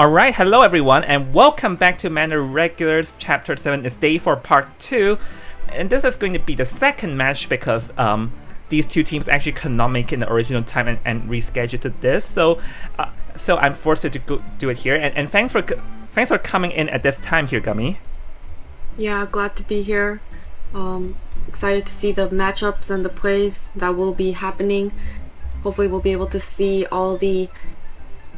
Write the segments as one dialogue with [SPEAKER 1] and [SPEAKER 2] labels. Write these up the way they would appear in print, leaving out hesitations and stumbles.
[SPEAKER 1] Alright, hello everyone, and welcome back to Manor Regulars Chapter 7. It's day 4 part 2, and this is going to be the second match because these two teams actually could not make it in the original time and rescheduled to this, so I'm forced to go do it here, and thanks for coming in at this time here, Gummy.
[SPEAKER 2] Yeah, glad to be here. Excited to see the matchups and the plays that will be happening. Hopefully we'll be able to see all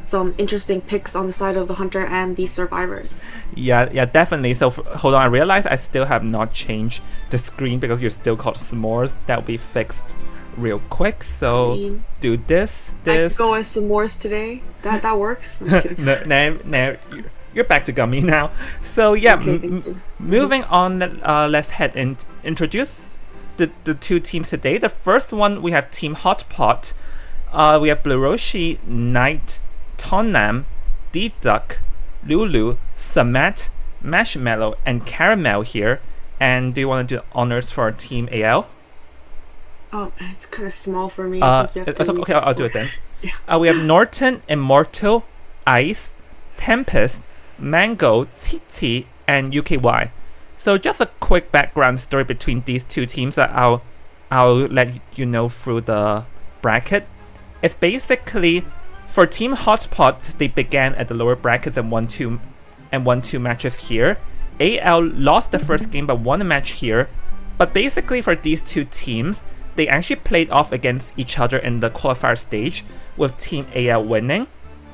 [SPEAKER 2] some interesting picks on the side of the hunter and the survivors.
[SPEAKER 1] Yeah, definitely. So hold on, I realize I still have not changed the screen because you're still called s'mores. That'll be fixed real quick. So do this. I
[SPEAKER 2] could go as s'mores today. That works. I'm just kidding.
[SPEAKER 1] No, you're back to Gummy now. So yeah,
[SPEAKER 2] okay,
[SPEAKER 1] moving on. Let's head and introduce the two teams today. The first one we have Team Hotpot. We have Blue Roshi, Knight, Tonam, D-Duck, Lulu, Samat, Marshmallow, and Caramel here. And do you want to do honors for Team AL?
[SPEAKER 2] Oh, it's kind of small for me.
[SPEAKER 1] Okay, I'll do it then.
[SPEAKER 2] Yeah.
[SPEAKER 1] We have Norton, Immortal, Ice, Tempest, Mango, Titi, and UKY. So just a quick background story between these two teams that I'll let you know through the bracket. It's basically, for Team Hotpot, they began at the lower brackets and won two matches here. AL lost the first game but won a match here. But basically for these two teams, they actually played off against each other in the qualifier stage, with Team AL winning.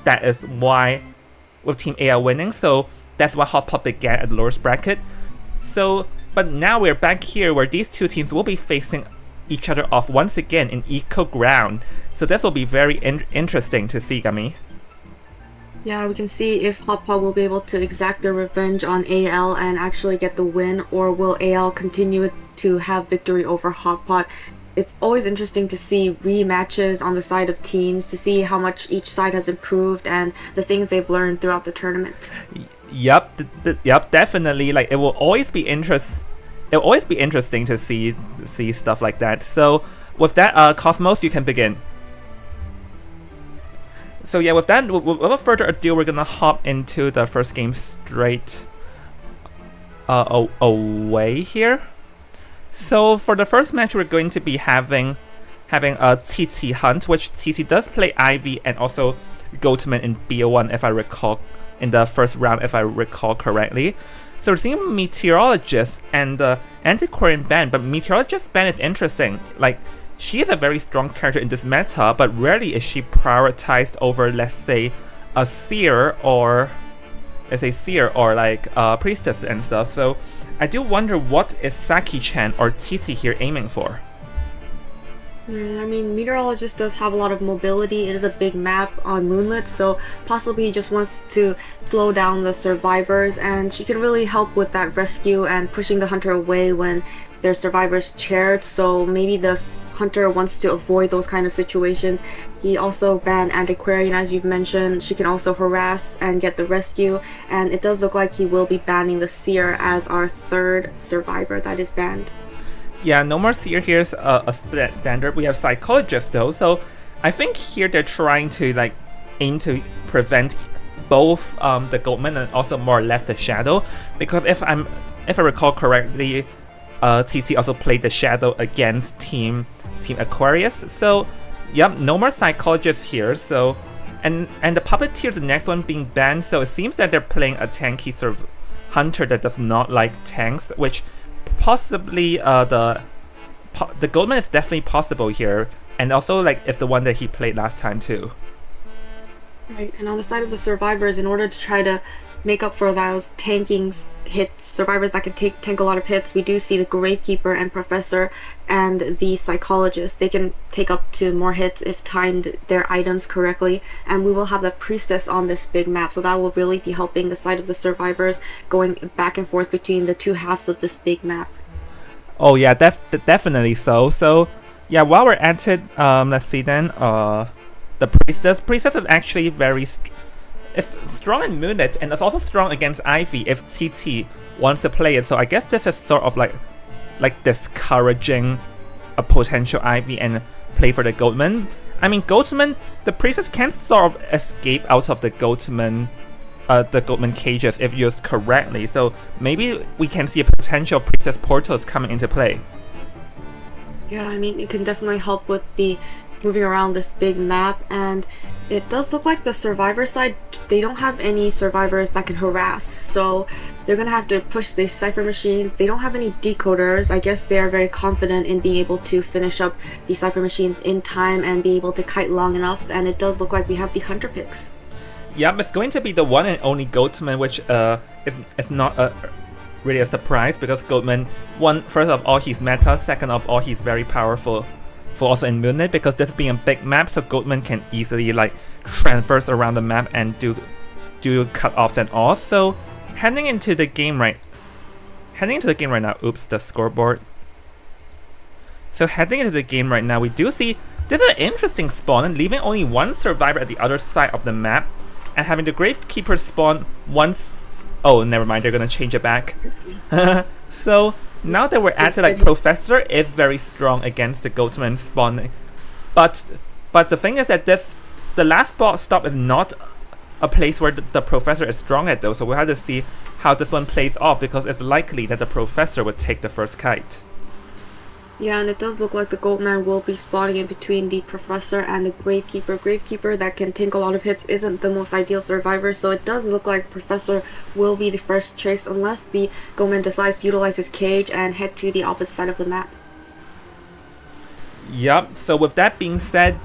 [SPEAKER 1] That is why, with Team AL winning, so that's why Hotpot began at the lowest bracket. So, but now we're back here where these two teams will be facing each other off once again in equal ground. So this will be very interesting to see, Gummy.
[SPEAKER 2] Yeah, we can see if Hotpot will be able to exact their revenge on AL and actually get the win, or will AL continue to have victory over Hotpot. It's always interesting to see rematches on the side of teams, to see how much each side has improved and the things they've learned throughout the tournament.
[SPEAKER 1] Yep, definitely. Like, it will always be interesting to see stuff like that. So with that, Cosmos, you can begin. So yeah, with that, without further ado, we're gonna hop into the first game straight away here. So for the first match, we're going to be having a TT Hunt, which TT does play Ivy and also Goatman in BO1, if I recall, in the first round, if I recall correctly. So we're seeing Meteorologist and the Antiquarian band, but Meteorologist band is interesting. Like, she is a very strong character in this meta, but rarely is she prioritized over, let's say, a seer or like a priestess and stuff. So I do wonder what is Saki-chan or Titi here aiming for.
[SPEAKER 2] I mean, Meteorologist does have a lot of mobility. It is a big map on Moonlit, so possibly he just wants to slow down the survivors, and she can really help with that rescue and pushing the hunter away when their survivors chaired, so maybe the hunter wants to avoid those kind of situations. He also banned Antiquarian, as you've mentioned. She can also harass and get the rescue, and it does look like he will be banning the Seer as our third survivor that is banned.
[SPEAKER 1] Yeah, no more Seer. Here's a split standard. We have Psychologist though, so I think here they're trying to like aim to prevent both the Goldman and also more or less the Shadow, because if I recall correctly, TC also played the Shadow against Team Aquarius. So yep, no more Psychologist here. So and the Puppeteer is the next one being banned. So it seems that they're playing a tanky sort of hunter that does not like tanks, which possibly the Goldman is definitely possible here, and also like it's the one that he played last time too.
[SPEAKER 2] Right, and on the side of the survivors, in order to try to make up for those tanking hits, survivors that can tank a lot of hits, we do see the Gravekeeper and Professor and the Psychologist. They can take up to more hits if timed their items correctly, and we will have the Priestess on this big map, so that will really be helping the side of the survivors, going back and forth between the two halves of this big map.
[SPEAKER 1] Oh yeah, definitely so. So yeah, while we're at it, let's see then. The Priestess is actually very it's strong in Moonlit, and it's also strong against Ivy if TT wants to play it. So I guess this is sort of like discouraging a potential Ivy and play for the Goldman. I mean, Goldman, the Priestess can sort of escape out of the Goldman cages if used correctly. So maybe we can see a potential Priestess portals coming into play.
[SPEAKER 2] Yeah, I mean, it can definitely help with the moving around this big map, and it does look like the survivor side, they don't have any survivors that can harass, so they're gonna have to push these cipher machines. They don't have any decoders. I guess they are very confident in being able to finish up the cipher machines in time and be able to kite long enough, and it does look like we have the hunter picks.
[SPEAKER 1] Yep, it's going to be the one and only Goldman, which is not really a surprise, because Goldman, first of all, he's meta, second of all, he's very powerful for also in Moonlit, because this being a big map, so Goldman can easily like transverse around the map and do cut-offs and all. So heading into the game right now, oops, the scoreboard. So heading into the game right now, we do see this is an interesting spawn, and leaving only one survivor at the other side of the map, and having the Gravekeeper spawn once. Oh, never mind, they're gonna change it back. So now that we're at it, like Professor is very strong against the Goatman spawning, but the thing is that the last stop is not a place where the Professor is strong at though. So we'll have to see how this one plays off, because it's likely that the Professor would take the first kite.
[SPEAKER 2] Yeah, and it does look like the Goatman will be spawning in between the Professor and the Gravekeeper. Gravekeeper that can tank a lot of hits isn't the most ideal survivor, so it does look like Professor will be the first choice unless the Goatman decides to utilize his cage and head to the opposite side of the map.
[SPEAKER 1] Yup, so with that being said,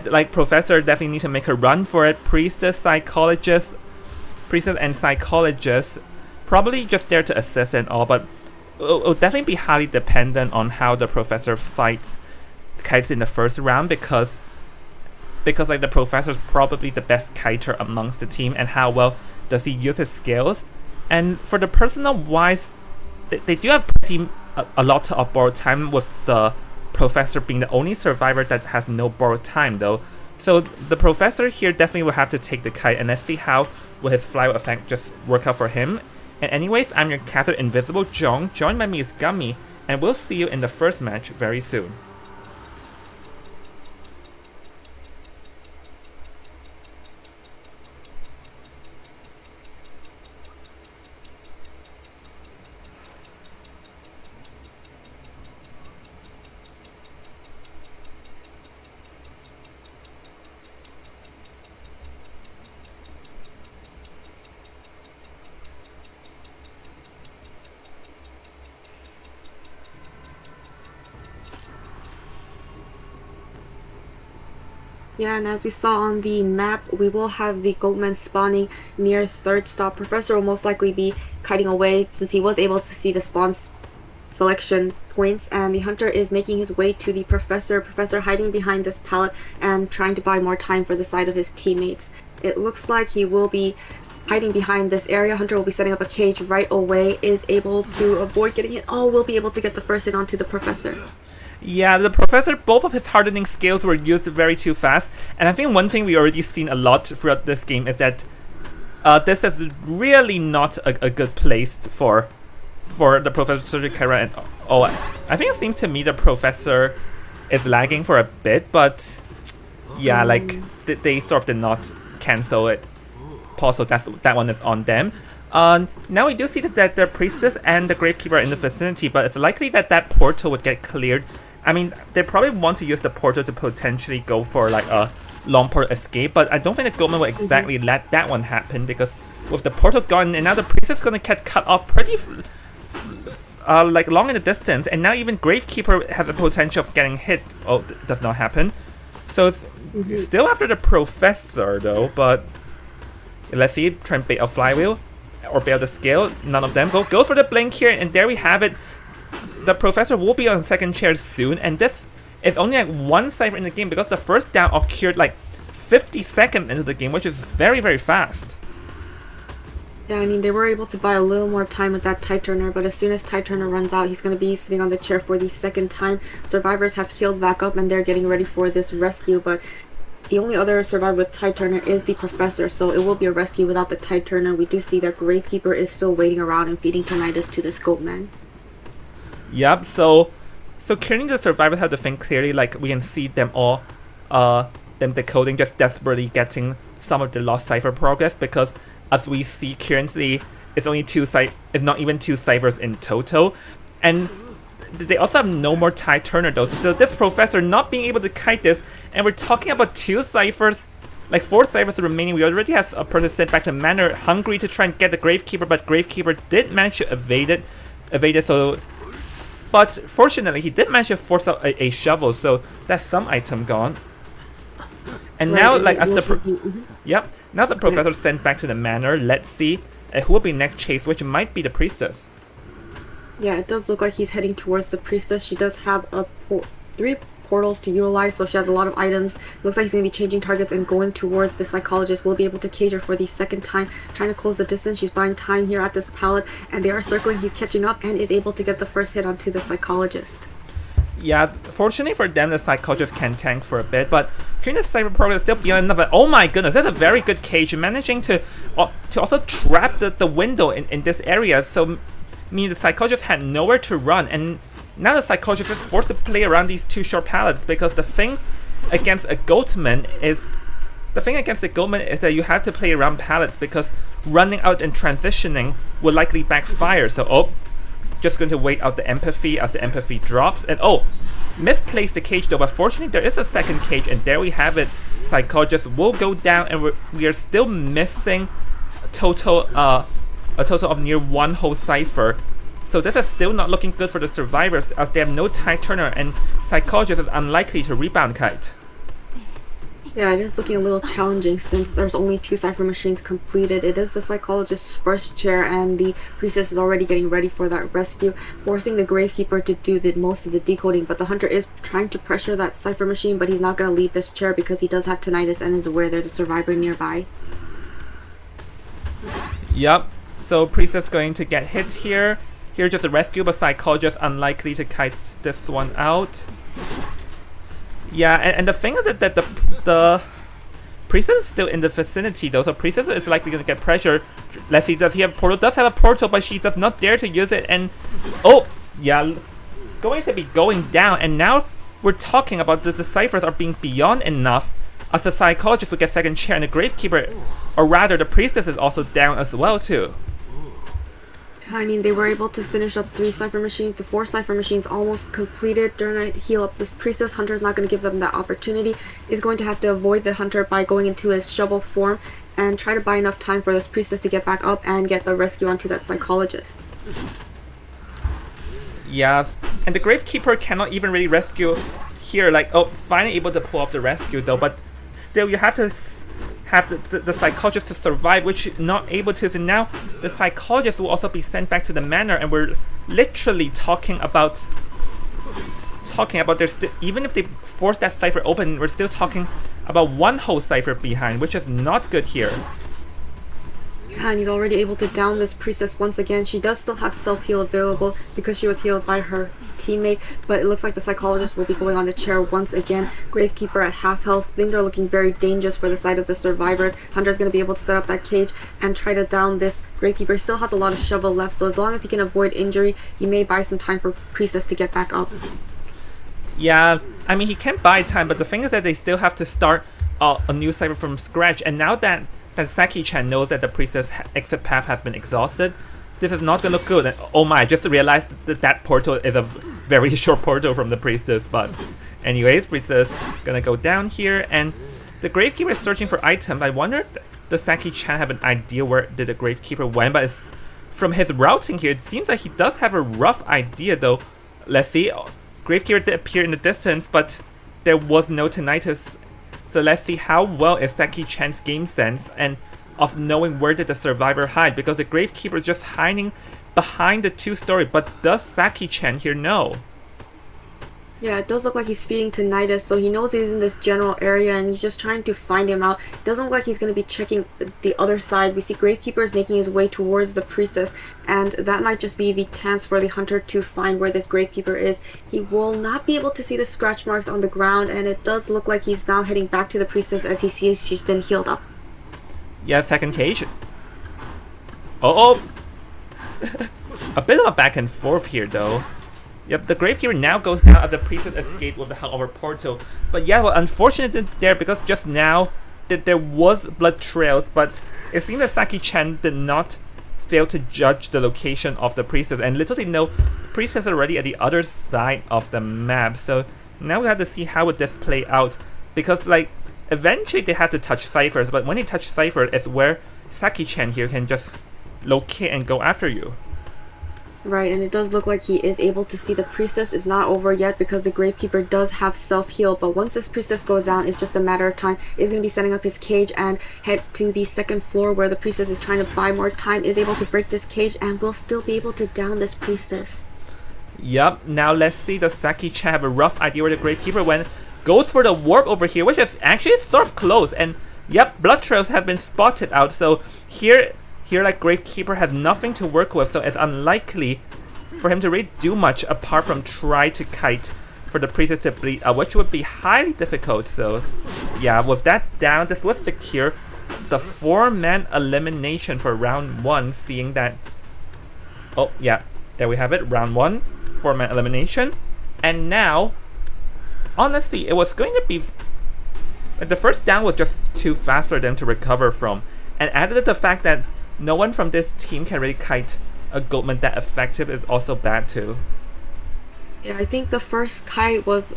[SPEAKER 1] like Professor definitely need to make a run for it. Priestess and Psychologist probably just there to assist and all, but it'll definitely be highly dependent on how the Professor kites in the first round, because like the Professor's probably the best kiter amongst the team, and how well does he use his skills. And for the personal wise, they do have a lot of borrowed time, with the Professor being the only survivor that has no borrowed time though. So the Professor here definitely will have to take the kite, and let's see how will his flywheel effect just work out for him. And anyways, I'm your caster Invisible Jong, joined by me is Gummy, and we'll see you in the first match very soon.
[SPEAKER 2] Yeah, and as we saw on the map, we will have the goatman spawning near third stop. Professor will most likely be kiting away since he was able to see the spawn selection points, and the hunter is making his way to the professor hiding behind this pallet and trying to buy more time for the side of his teammates. It looks like he will be hiding behind this area. Hunter will be setting up a cage right away, is able to avoid getting it. Oh, will be able to get the first hit onto the professor.
[SPEAKER 1] Yeah, the professor, both of his hardening skills were used very too fast, and I think one thing we already seen a lot throughout this game is that this is really not a good place for the professor to carry. And oh, I think it seems to me the professor is lagging for a bit, but yeah, like they sort of did not cancel it. Paul, so that one is on them. Now we do see that the priestess and the gravekeeper are in the vicinity, but it's likely that that portal would get cleared. I mean, they probably want to use the portal to potentially go for like a long portal escape, but I don't think the Goldman will exactly let that one happen, because with the portal gone, and now the priestess is gonna get cut off pretty like long in the distance, and now even gravekeeper has the potential of getting hit. Oh, does not happen. So it's still after the professor though, but let's see, try and bait a flywheel or bait the scale. None of them go for the blink here, and there we have it. The professor will be on second chair soon, and this is only like one cipher in the game because the first down occurred like 50 seconds into the game, which is very, very fast.
[SPEAKER 2] Yeah, I mean, they were able to buy a little more time with that tide turner, but as soon as tide turner runs out, he's going to be sitting on the chair for the second time. Survivors have healed back up, and they're getting ready for this rescue, but the only other survivor with tide turner is the professor, so it will be a rescue without the tide turner. We do see that gravekeeper is still waiting around and feeding tinnitus to this goatman.
[SPEAKER 1] Yep, so clearly the survivors have to think clearly. Like, we can see them all, them decoding, just desperately getting some of the lost cipher progress, because as we see currently, it's not even two ciphers in total, and they also have no more tide turner though. So this professor not being able to kite this, and we're talking about two ciphers, like 4 ciphers remaining. We already have a person sent back to Manor, hungry to try and get the gravekeeper, but gravekeeper did manage to evade it. So, but fortunately, he did manage to force out a shovel, so that's some item gone. And
[SPEAKER 2] Right,
[SPEAKER 1] now,
[SPEAKER 2] and
[SPEAKER 1] like,
[SPEAKER 2] it
[SPEAKER 1] as the
[SPEAKER 2] will
[SPEAKER 1] yep, now the professor sent back to the Manor. Let's see who will be next chase, which might be the priestess.
[SPEAKER 2] Yeah, it does look like he's heading towards the priestess. She does have 3 portals to utilize, so she has a lot of items. Looks like he's going to be changing targets and going towards the psychologist. We'll be able to cage her for the second time, trying to close the distance. She's buying time here at this pallet, and they are circling. He's catching up and is able to get the first hit onto the psychologist.
[SPEAKER 1] Yeah, fortunately for them, the psychologist can tank for a bit, but hearing the cyber program is still beyond enough. Oh my goodness, that's a very good cage, managing to also trap the window in this area. So, meaning the psychologist had nowhere to run, and now the psychologist is forced to play around these 2 short pallets, because the thing against a goatman is that you have to play around pallets, because running out and transitioning will likely backfire. So just going to wait out the empathy as the empathy drops, and misplaced the cage though, but fortunately there is a second cage, and there we have it. Psychologist will go down, and we are still missing a total of near 1 whole cipher. So this is still not looking good for the survivors, as they have no tide turner, and psychologist is unlikely to rebound kite.
[SPEAKER 2] Yeah, it is looking a little challenging since there's only 2 cipher machines completed. It is the psychologist's first chair, and the priestess is already getting ready for that rescue, forcing the gravekeeper to do most of the decoding. But the hunter is trying to pressure that cipher machine, but he's not going to leave this chair because he does have tinnitus and is aware there's a survivor nearby.
[SPEAKER 1] Yep, so priestess going to get hit here. Here's just a rescue, but psychologist unlikely to kite this one out. Yeah, and the thing is that the priestess is still in the vicinity though, so priestess is likely going to get pressure. Let's see, does he have a portal? Does have a portal, but she does not dare to use it, and yeah, going to be going down. And now we're talking about the ciphers are being beyond enough, as the psychologist will get second chair, and the gravekeeper, or rather the priestess, is also down as well too.
[SPEAKER 2] I mean, they were able to finish up 3 cipher machines. The 4 cipher machines almost completed. During to heal up this priestess, hunter's not going to give them that opportunity. Is going to have to avoid the hunter by going into his shovel form and try to buy enough time for this priestess to get back up and get the rescue onto that psychologist.
[SPEAKER 1] Yeah, and the gravekeeper cannot even really rescue here. Like, finally able to pull off the rescue though, but still you have to have the psychologist to survive, which you're not able to. So now the psychologist will also be sent back to the manor, and we're literally talking about there's still, even if they force that cipher open, we're still talking about one whole cipher behind, which is not good here.
[SPEAKER 2] Yeah, and he's already able to down this priestess once again. She does still have self-heal available because she was healed by her teammate, but it looks like the psychologist will be going on the chair once again. Gravekeeper at half health. Things are looking very dangerous for the side of the survivors. Hunter's going to be able to set up that cage and try to down this Gravekeeper. Still has a lot of shovel left, so as long as he can avoid injury, he may buy some time for priestess to get back up.
[SPEAKER 1] Yeah, I mean, he can buy time, but the thing is that they still have to start a new cipher from scratch, and now that Saki-chan knows that the priestess exit path has been exhausted, this is not gonna look good. And oh my, I just realized that portal is a very short portal from the priestess, but anyways, priestess gonna go down here, and the Gravekeeper is searching for items. I wonder if the Saki-chan have an idea where did the Gravekeeper went, but it's, from his routing here, it seems like he does have a rough idea though. Let's see, Gravekeeper did appear in the distance, but there was no tinnitus. So let's see how well is Saki-chan's game sense and of knowing where did the survivor hide, because the Gravekeeper is just hiding behind the two-story, but does Saki-chan here know?
[SPEAKER 2] Yeah, it does look like he's feeding tinnitus, so he knows he's in this general area and he's just trying to find him out. It doesn't look like he's going to be checking the other side. We see Gravekeeper is making his way towards the priestess, and that might just be the chance for the hunter to find where this Gravekeeper is. He will not be able to see the scratch marks on the ground, and it does look like he's now heading back to the priestess as he sees she's been healed up.
[SPEAKER 1] Yeah, second cage. Oh! A bit of a back and forth here though. Yep, the Gravekeeper now goes down as the priestess escaped with the help of her portal. But yeah, well, unfortunate there because just now there was blood trails, but it seems that Saki-chan did not fail to judge the location of the priestess, and little they know, the priestess is already at the other side of the map. So now we have to see how would this play out, because like eventually they have to touch ciphers, but when they touch cipher, it's where Saki-chan here can just locate and go after you.
[SPEAKER 2] Right, and it does look like he is able to see the priestess is not over yet because the Gravekeeper does have self-heal, but once this priestess goes down, it's just a matter of time. He's going to be setting up his cage and head to the second floor where the priestess is trying to buy more time, is able to break this cage, and will still be able to down this priestess.
[SPEAKER 1] Yup, now let's see, does Saki-chan have a rough idea where the Gravekeeper went? Goes for the warp over here, which is actually sort of close, and yep, blood trails have been spotted out, so here like Gravekeeper has nothing to work with, so it's unlikely for him to really do much apart from try to kite for the priestess to bleed out, which would be highly difficult. So yeah, with that down, this would secure the 4-man elimination for round 1, seeing that, oh yeah, there we have it, round 1, 4-man elimination. And now, honestly, it was going to be, the first down was just too fast for them to recover from, and added to the fact that no one from this team can really kite a Goldman that effective is also bad too.
[SPEAKER 2] Yeah, I think the first kite was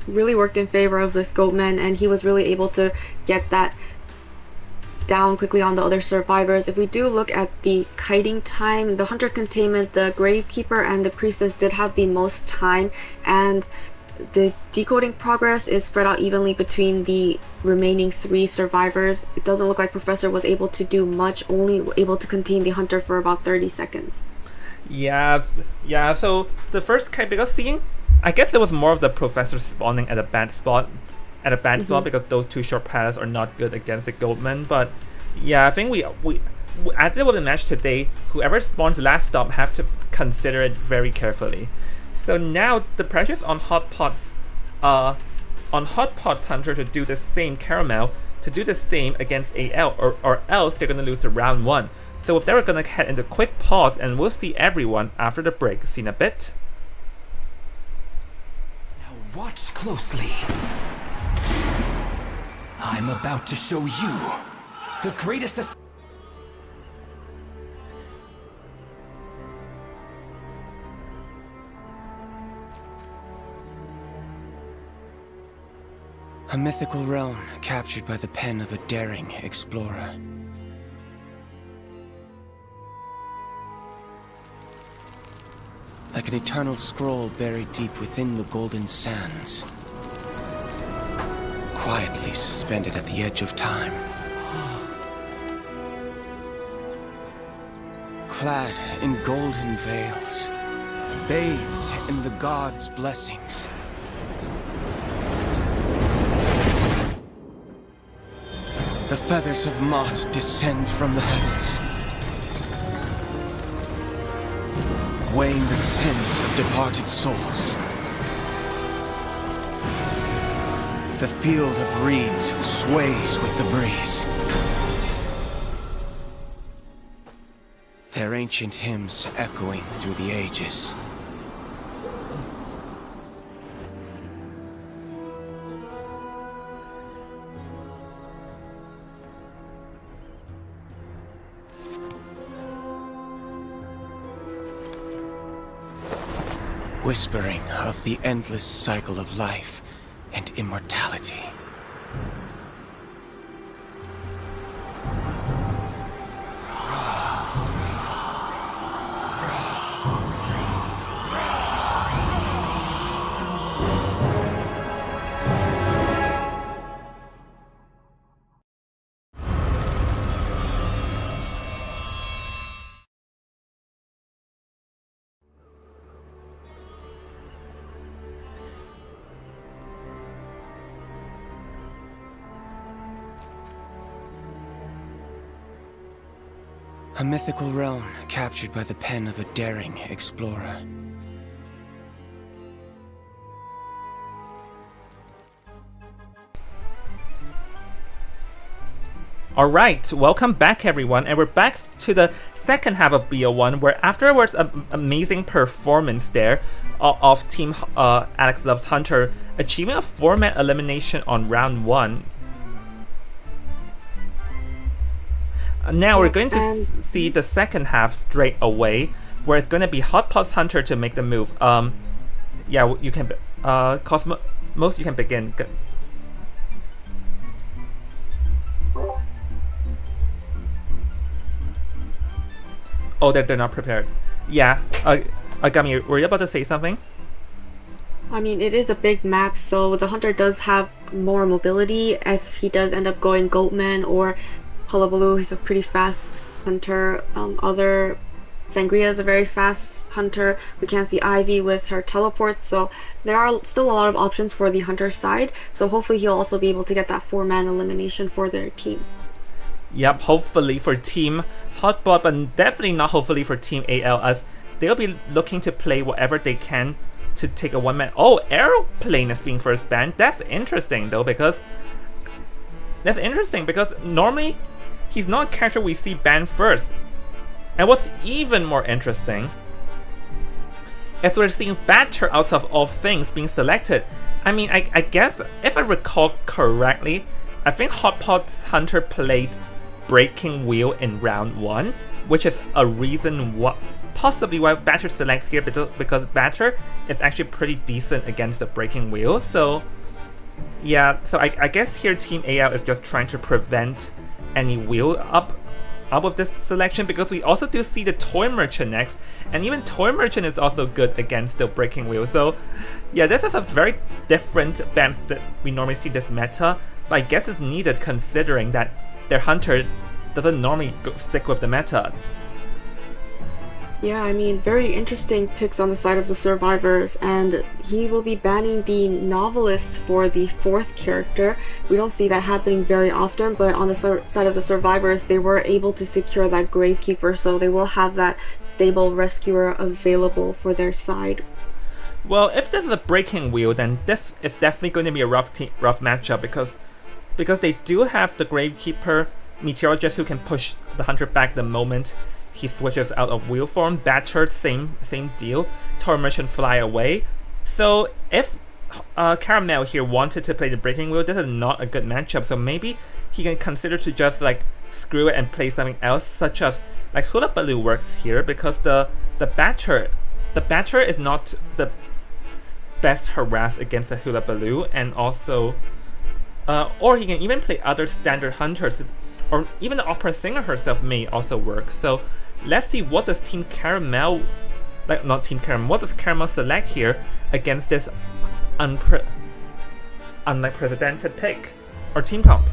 [SPEAKER 2] really worked in favor of this Goatman, and he was really able to get that down quickly on the other survivors. If we do look at the kiting time, the Hunter Containment, the Gravekeeper, and the Priestess did have the most time, and the decoding progress is spread out evenly between the remaining 3 survivors. It doesn't look like Professor was able to do much, only able to contain the Hunter for about 30 seconds.
[SPEAKER 1] Yeah, so the first kite, because seeing, I guess it was more of the Professor spawning at a bad spot, because those 2 short paths are not good against the Goldman. But yeah, I think we at the match today, whoever spawns last stop have to consider it very carefully. So now the pressure's on Hot Pot's Hunter to do the same, Caramel to do the same against AL, or else they're gonna lose to round 1. So if they were gonna head into quick pause, and we'll see everyone after the break. See in a bit.
[SPEAKER 3] Now watch closely. I'm about to show you the greatest.
[SPEAKER 4] A mythical realm captured by the pen of a daring explorer. Like an eternal scroll buried deep within the golden sands. quietly suspended at the edge of time. Clad in golden veils, bathed in the gods' blessings. The feathers of Mott descend from the heavens, weighing the sins of departed souls. The field of reeds sways with the breeze. Their ancient hymns echoing through the ages. Whispering of the endless cycle of life and immortality. A mythical realm captured by the pen of a daring explorer.
[SPEAKER 1] Alright, welcome back everyone, and we're back to the second half of BO1, where afterwards an amazing performance there of Team Alex Loves Hunter, achieving a 4-man elimination on round 1. Now we're going to see the second half straight away, where it's going to be Hot Pot's Hunter to make the move. Yeah, you can, Cosmos, you can begin. Oh, they're not prepared. Yeah, Agami, were you about to say something?
[SPEAKER 2] I mean, it is a big map, so the hunter does have more mobility. If he does end up going Goatman or Hullabaloo, he's a pretty fast hunter. Other Sangria is a very fast hunter. We can't see Ivy with her teleport, so there are still a lot of options for the hunter side. So hopefully he'll also be able to get that 4-man elimination for their team.
[SPEAKER 1] Yep, hopefully for Team Hotbot, but definitely not hopefully for Team AL, as they'll be looking to play whatever they can to take a 1-man. Oh, Aeroplane is being first banned. That's interesting though, because normally he's not a character we see banned first. And what's even more interesting is we're seeing Batter out of all things being selected. I mean, I guess if I recall correctly, I think Hotpot's Hunter played Breaking Wheel in round 1, which is a reason possibly why Batter selects here, because Batter is actually pretty decent against the Breaking Wheel. So yeah, so I guess here Team AL is just trying to prevent any wheel up of this selection, because we also do see the Toy Merchant next, and even Toy Merchant is also good against the Breaking Wheel. So yeah, this is a very different ban that we normally see this meta, but I guess it's needed considering that their hunter doesn't normally stick with the meta.
[SPEAKER 2] Yeah, I mean, very interesting picks on the side of the survivors, and he will be banning the novelist for the 4th character. We don't see that happening very often, but on the side of the survivors, they were able to secure that Gravekeeper, so they will have that stable rescuer available for their side.
[SPEAKER 1] Well, if this is a Breaking Wheel, then this is definitely going to be a rough matchup, because they do have the Gravekeeper Meteorologist who can push the hunter back the moment he switches out of wheel form. Batter, same deal. Toy Merchant fly away. So if Caramel here wanted to play the Breaking Wheel, this is not a good matchup. So maybe he can consider to just like screw it and play something else, such as like Hula Baloo works here, because the Batter is not the best harass against the Hula Baloo, and also or he can even play other standard hunters, or even the Opera Singer herself may also work. So let's see, what does Team Caramel, what does Caramel select here against this unprecedented pick or team comp.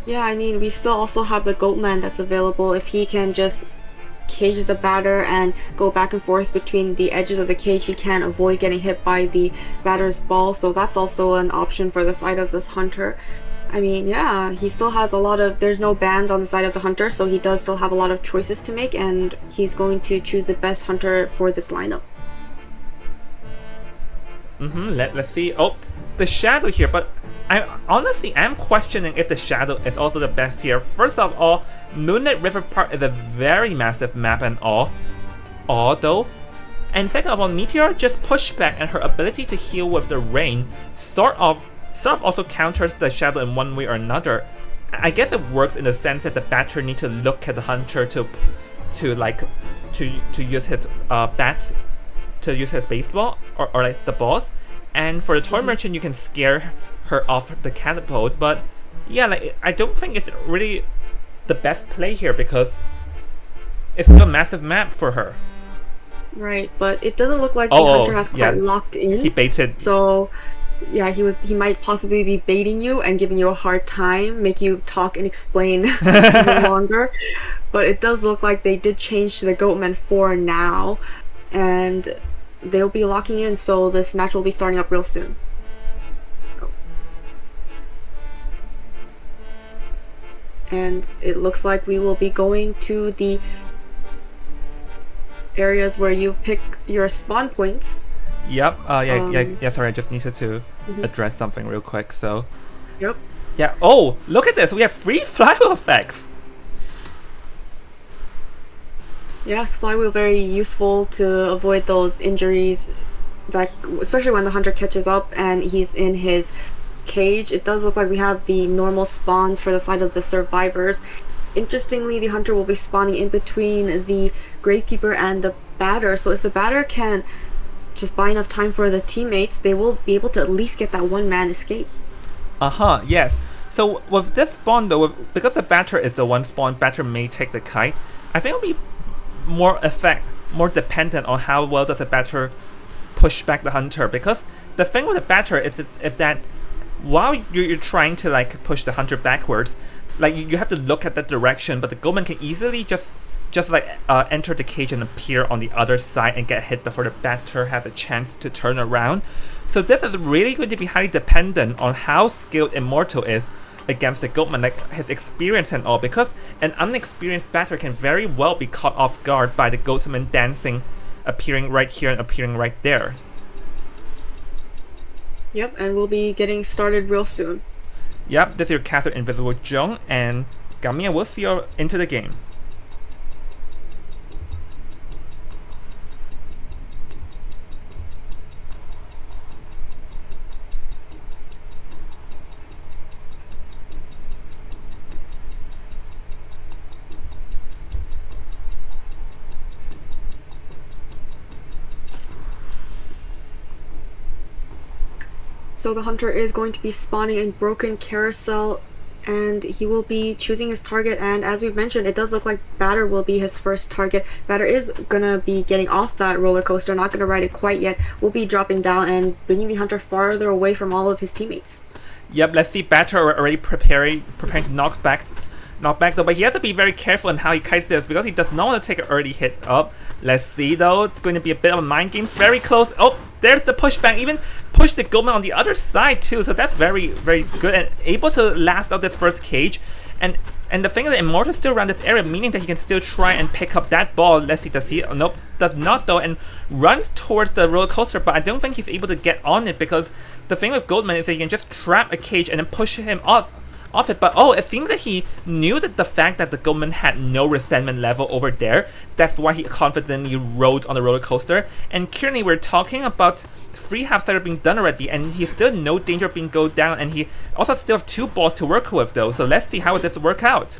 [SPEAKER 2] Yeah, I mean, we still also have the Goatman that's available if he can just cage the batter and go back and forth between the edges of the cage. He can avoid getting hit by the batter's ball, so that's also an option for the side of this hunter. I mean, yeah, he still has a lot of, there's no bans on the side of the hunter, so he does still have a lot of choices to make, and he's going to choose the best hunter for this lineup.
[SPEAKER 1] Let's see. Oh, the shadow here, but I'm questioning if the shadow is also the best here. First of all, Moonlit River Park is a very massive map and all though. And second of all, Meteor just pushback and her ability to heal with the rain sort of also counters the shadow in one way or another. I guess it works in the sense that the batter need to look at the hunter to use his bat, to use his baseball or like the balls. And for the toy merchant, you can scare her off the catapult. But yeah, like I don't think it's really the best play here because it's still a massive map for her.
[SPEAKER 2] Right, but it doesn't look like the hunter has quite locked in.
[SPEAKER 1] He baited.
[SPEAKER 2] So yeah, he might possibly be baiting you and giving you a hard time, make you talk and explain even longer. But it does look like they did change to the Goatman 4 now, and they'll be locking in, so this match will be starting up real soon. And it looks like we will be going to the areas where you pick your spawn points.
[SPEAKER 1] Yep. Yeah. Sorry, I just needed to address something real quick. So.
[SPEAKER 2] Yep.
[SPEAKER 1] Yeah. Oh, look at this. We have free flywheel effects.
[SPEAKER 2] Yes, flywheel very useful to avoid those injuries, that especially when the hunter catches up and he's in his cage. It does look like we have the normal spawns for the side of the survivors. Interestingly, the hunter will be spawning in between the gravekeeper and the batter, so if the batter can just buy enough time for the teammates, they will be able to at least get that one-man escape.
[SPEAKER 1] Yes. So with this spawn though, because the batter is the one spawn, batter may take the kite. I think it'll be more dependent on how well does the batter push back the hunter, because the thing with the batter is that while you're trying to like push the hunter backwards, like you have to look at that direction, but the Goatman can easily just enter the cage and appear on the other side and get hit before the batter has a chance to turn around. So this is really going to be highly dependent on how skilled Immortal is against the Goatman, like his experience and all, because an unexperienced batter can very well be caught off guard by the Goatman dancing, appearing right here and appearing right there.
[SPEAKER 2] Yep, and we'll be getting started real soon.
[SPEAKER 1] Yep, this is your caster Invisible Jung, and Gamia will see you into the game.
[SPEAKER 2] So the hunter is going to be spawning in Broken Carousel, and he will be choosing his target, and as we've mentioned, it does look like batter will be his first target. Batter is gonna be getting off that roller coaster, not gonna ride it quite yet, will be dropping down and bringing the hunter farther away from all of his teammates.
[SPEAKER 1] Yep, let's see batter already preparing to knock back though, but he has to be very careful in how he kites this because he does not want to take an early hit up. Let's see though, it's going to be a bit of a mind games, very close. Oh, there's the pushback, even push the Goatman on the other side too, so that's very, very good and able to last out this first cage. And the thing is that Immortal is still around this area, meaning that he can still try and pick up that ball. Let's see, does he? Nope, does not though, and runs towards the roller coaster, but I don't think he's able to get on it because the thing with Goatman is that he can just trap a cage and then push him off it. But oh, it seems that he knew that the fact that the Goatman had no resentment level over there, that's why he confidently rode on the roller coaster. And currently we're talking about 3 halves that are being done already, and he's still in no danger of being go down, and he also still have 2 balls to work with though, so let's see how this work out.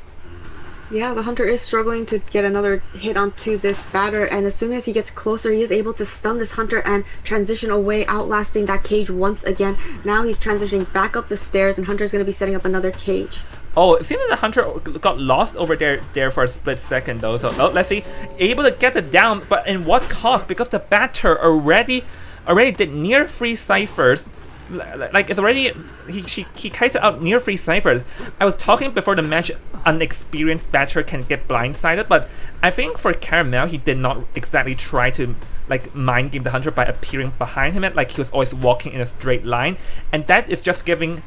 [SPEAKER 2] Yeah, the hunter is struggling to get another hit onto this batter, and as soon as he gets closer, he is able to stun this hunter and transition away, outlasting that cage once again. Now he's transitioning back up the stairs, and Hunter's going to be setting up another cage.
[SPEAKER 1] Oh, it seems that the hunter got lost over there for a split second though, so let's see. Able to get it down, but in what cost? Because the batter already did near 3 ciphers, like it's already he kites out near 3 ciphers. I was talking before the match, unexperienced batter can get blindsided, but I think for Caramel he did not exactly try to like mind game the hunter by appearing behind him, like he was always walking in a straight line, and that is just giving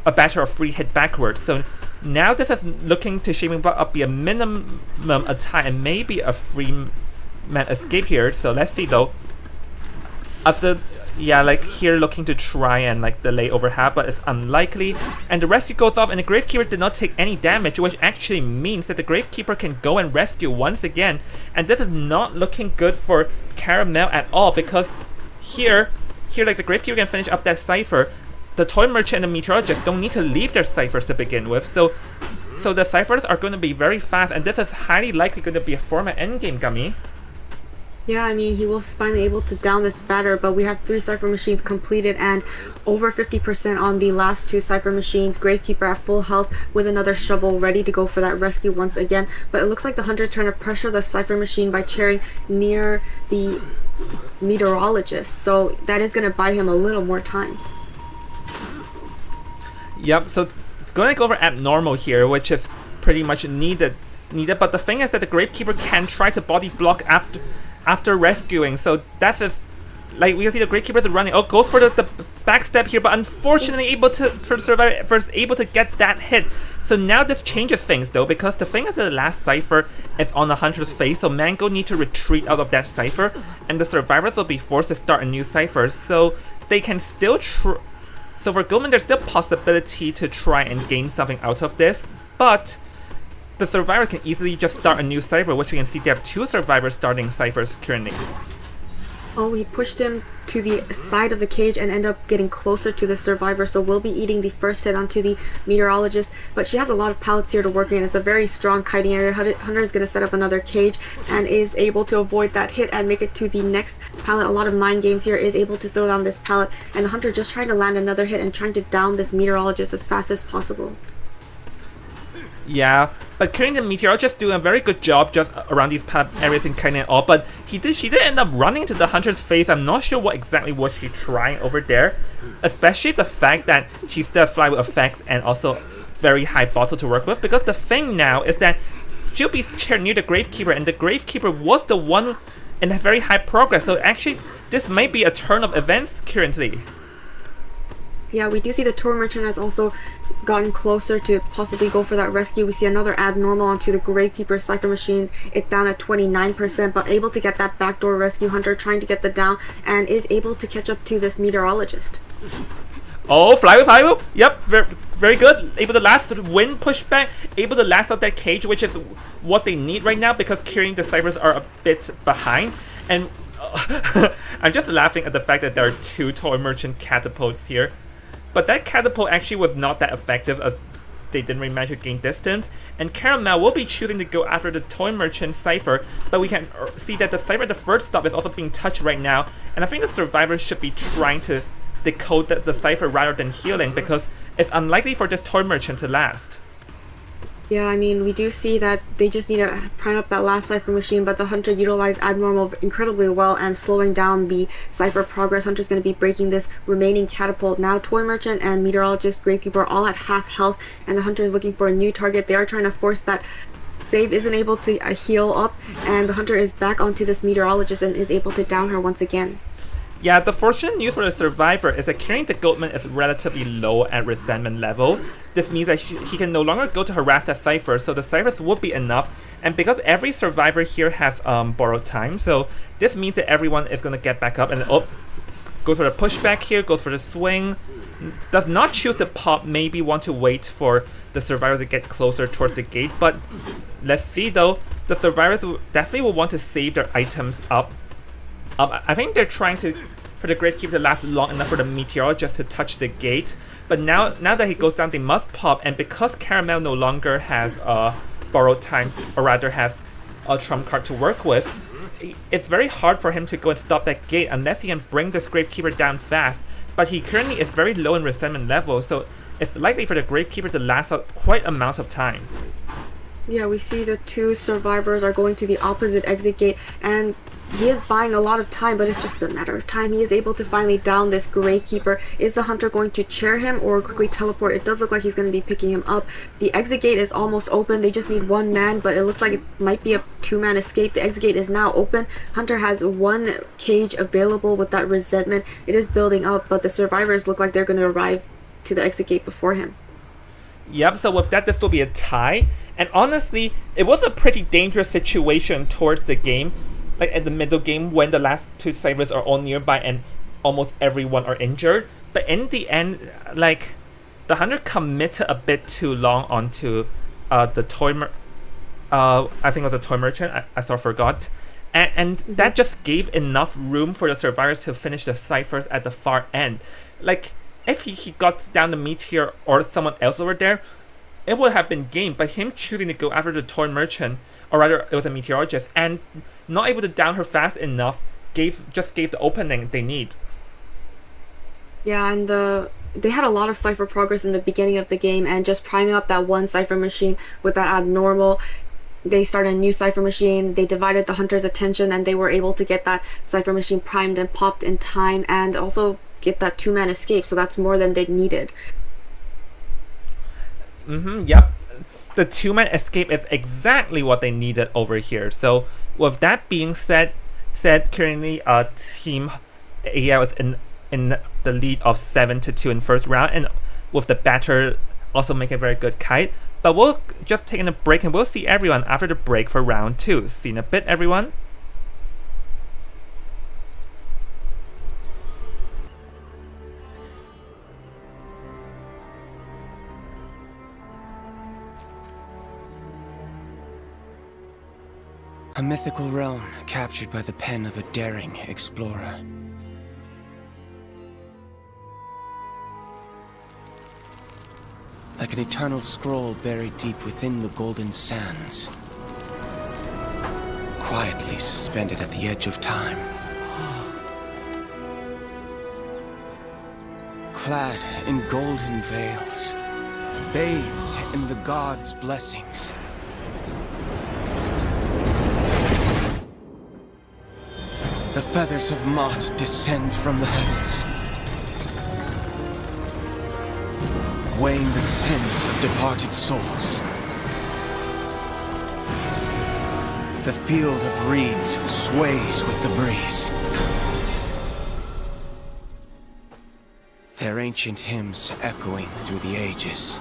[SPEAKER 1] a batter a free hit backwards. So now this is looking to shaping up be a minimum attack and maybe a free man escape here. So let's see though. After like here looking to try and like delay overhead, but it's unlikely. And the rescue goes off and the Gravekeeper did not take any damage, which actually means that the Gravekeeper can go and rescue once again. And this is not looking good for Caramel at all, because here like the Gravekeeper can finish up that cipher. The Toy Merchant and the Meteorologist don't need to leave their ciphers to begin with, so the ciphers are going to be very fast, and this is highly likely going to be a format endgame, Gummy.
[SPEAKER 2] Yeah, I mean, he was finally able to down this batter, but we have 3 Cypher Machines completed and over 50% on the last 2 Cypher Machines. Gravekeeper at full health with another shovel ready to go for that rescue once again. But it looks like the Hunter trying to pressure the Cypher Machine by cheering near the Meteorologist, so that is going to buy him a little more time.
[SPEAKER 1] Yep, so going to go over Abnormal here, which is pretty much needed. But the thing is that the Gravekeeper can try to body block after rescuing, so that's it. Like we can see the Gravekeeper is running. Oh, goes for the backstep here, but unfortunately for the survivor is able to get that hit. So now this changes things though, because the thing is that the last cipher is on the Hunter's face, so Mango need to retreat out of that cipher, and the survivors will be forced to start a new cipher. So they can still so for Goldman, there's still possibility to try and gain something out of this, but the survivor can easily just start a new cipher, which we can see they have 2 survivors starting ciphers currently.
[SPEAKER 2] Oh, he pushed him to the side of the cage and ended up getting closer to the survivor, so we'll be eating the first hit onto the Meteorologist, but she has a lot of pallets here to work in. It's a very strong kiting area. Hunter is going to set up another cage and is able to avoid that hit and make it to the next pallet. A lot of mind games here, is able to throw down this pallet, and the Hunter just trying to land another hit and trying to down this Meteorologist as fast as possible.
[SPEAKER 1] Yeah, but currently the Meteorologist doing a very good job just around these areas and kind of all, but she did end up running to the Hunter's face. I'm not sure what exactly was she trying over there, especially the fact that she's still fly with effect and also very high bottle to work with, because the thing now is that she'll be near the Gravekeeper, and the Gravekeeper was the one in a very high progress, so actually this might be a turn of events currently.
[SPEAKER 2] Yeah, we do see the Tour Merchant has also gotten closer to possibly go for that rescue. We see another Abnormal onto the Gravekeeper Cypher Machine. It's down at 29%, but able to get that backdoor rescue. Hunter trying to get the down and is able to catch up to this Meteorologist.
[SPEAKER 1] Oh, fly with. Yep, very good. Able to last the wind pushback, able to last out that cage, which is what they need right now because carrying the ciphers are a bit behind. And I'm just laughing at the fact that there are 2 Toy Merchant catapults here. But that catapult actually was not that effective as they didn't really manage to gain distance. And Caramel will be choosing to go after the Toy Merchant cipher, but we can see that the cipher at the first stop is also being touched right now. And I think the survivors should be trying to decode the cipher rather than healing, because it's unlikely for this Toy Merchant to last.
[SPEAKER 2] Yeah, I mean, we do see that they just need to prime up that last Cypher Machine, but the Hunter utilized Abnormal incredibly well and slowing down the Cypher progress. Hunter's going to be breaking this remaining catapult. Now Toy Merchant and Meteorologist, Gravekeeper all at half health, and the Hunter is looking for a new target. They are trying to force that save, isn't able to heal up, and the Hunter is back onto this Meteorologist and is able to down her once again.
[SPEAKER 1] Yeah, the fortunate news for the survivor is that carrying the Goatman is relatively low at resentment level. This means that he can no longer go to harass that cipher, so the ciphers would be enough. And because every survivor here has borrowed time, so this means that everyone is going to get back up and goes for the pushback here, goes for the swing. Does not choose to pop, maybe want to wait for the survivors to get closer towards the gate. But let's see though, the survivors definitely will want to save their items up. I think they're trying for the Gravekeeper to last long enough for the Meteorologist to touch the gate. But now that he goes down, they must pop. And because Caramel no longer has borrowed time, or rather has a trump card to work with, it's very hard for him to go and stop that gate unless he can bring this Gravekeeper down fast. But he currently is very low in resentment level, so it's likely for the Gravekeeper to last out quite amounts of time.
[SPEAKER 2] Yeah, we see the 2 survivors are going to the opposite exit gate, and he is buying a lot of time, but it's just a matter of time. He is able to finally down this Gravekeeper. Is the Hunter going to chair him or quickly teleport? It does look like he's going to be picking him up. The exit gate is almost open. They just need one man, but it looks like it might be a two-man escape. The exit gate is now open. Hunter has one cage available with that resentment. It is building up, but the survivors look like they're going to arrive to the exit gate before him.
[SPEAKER 1] Yep, so with that, this will be a tie. And honestly, it was a pretty dangerous situation towards the game. Like at the middle game when the last two ciphers are all nearby and almost everyone are injured. But in the end, like, the Hunter committed a bit too long onto the toy I think it was a toy merchant, I sort of forgot. And that just gave enough room for the survivors to finish the ciphers at the far end. Like, if he got down the Meteor or someone else over there, it would have been game. But him choosing to go after the toy merchant, or rather it was a meteorologist, and not able to down her fast enough, just gave the opening they need.
[SPEAKER 2] Yeah, and they had a lot of cipher progress in the beginning of the game, and just priming up that one cipher machine with that abnormal, they started a new cipher machine, they divided the Hunter's attention, and they were able to get that cipher machine primed and popped in time, and also get that two-man escape, so that's more than they needed.
[SPEAKER 1] Yep. The two-man escape is exactly what they needed over here. So with that being said currently Team AL is in the lead of 7-2 in first round, and with the batter also make a very good kite. But we'll just take a break and we'll see everyone after the break for round 2. See you in a bit, everyone.
[SPEAKER 4] A mythical realm captured by the pen of a daring explorer. Like an eternal scroll buried deep within the golden sands. Quietly suspended at the edge of time. Clad in golden veils. Bathed in the gods' blessings. The feathers of Mott descend from the heavens, weighing the sins of departed souls. The field of reeds sways with the breeze. Their ancient hymns echoing through the ages.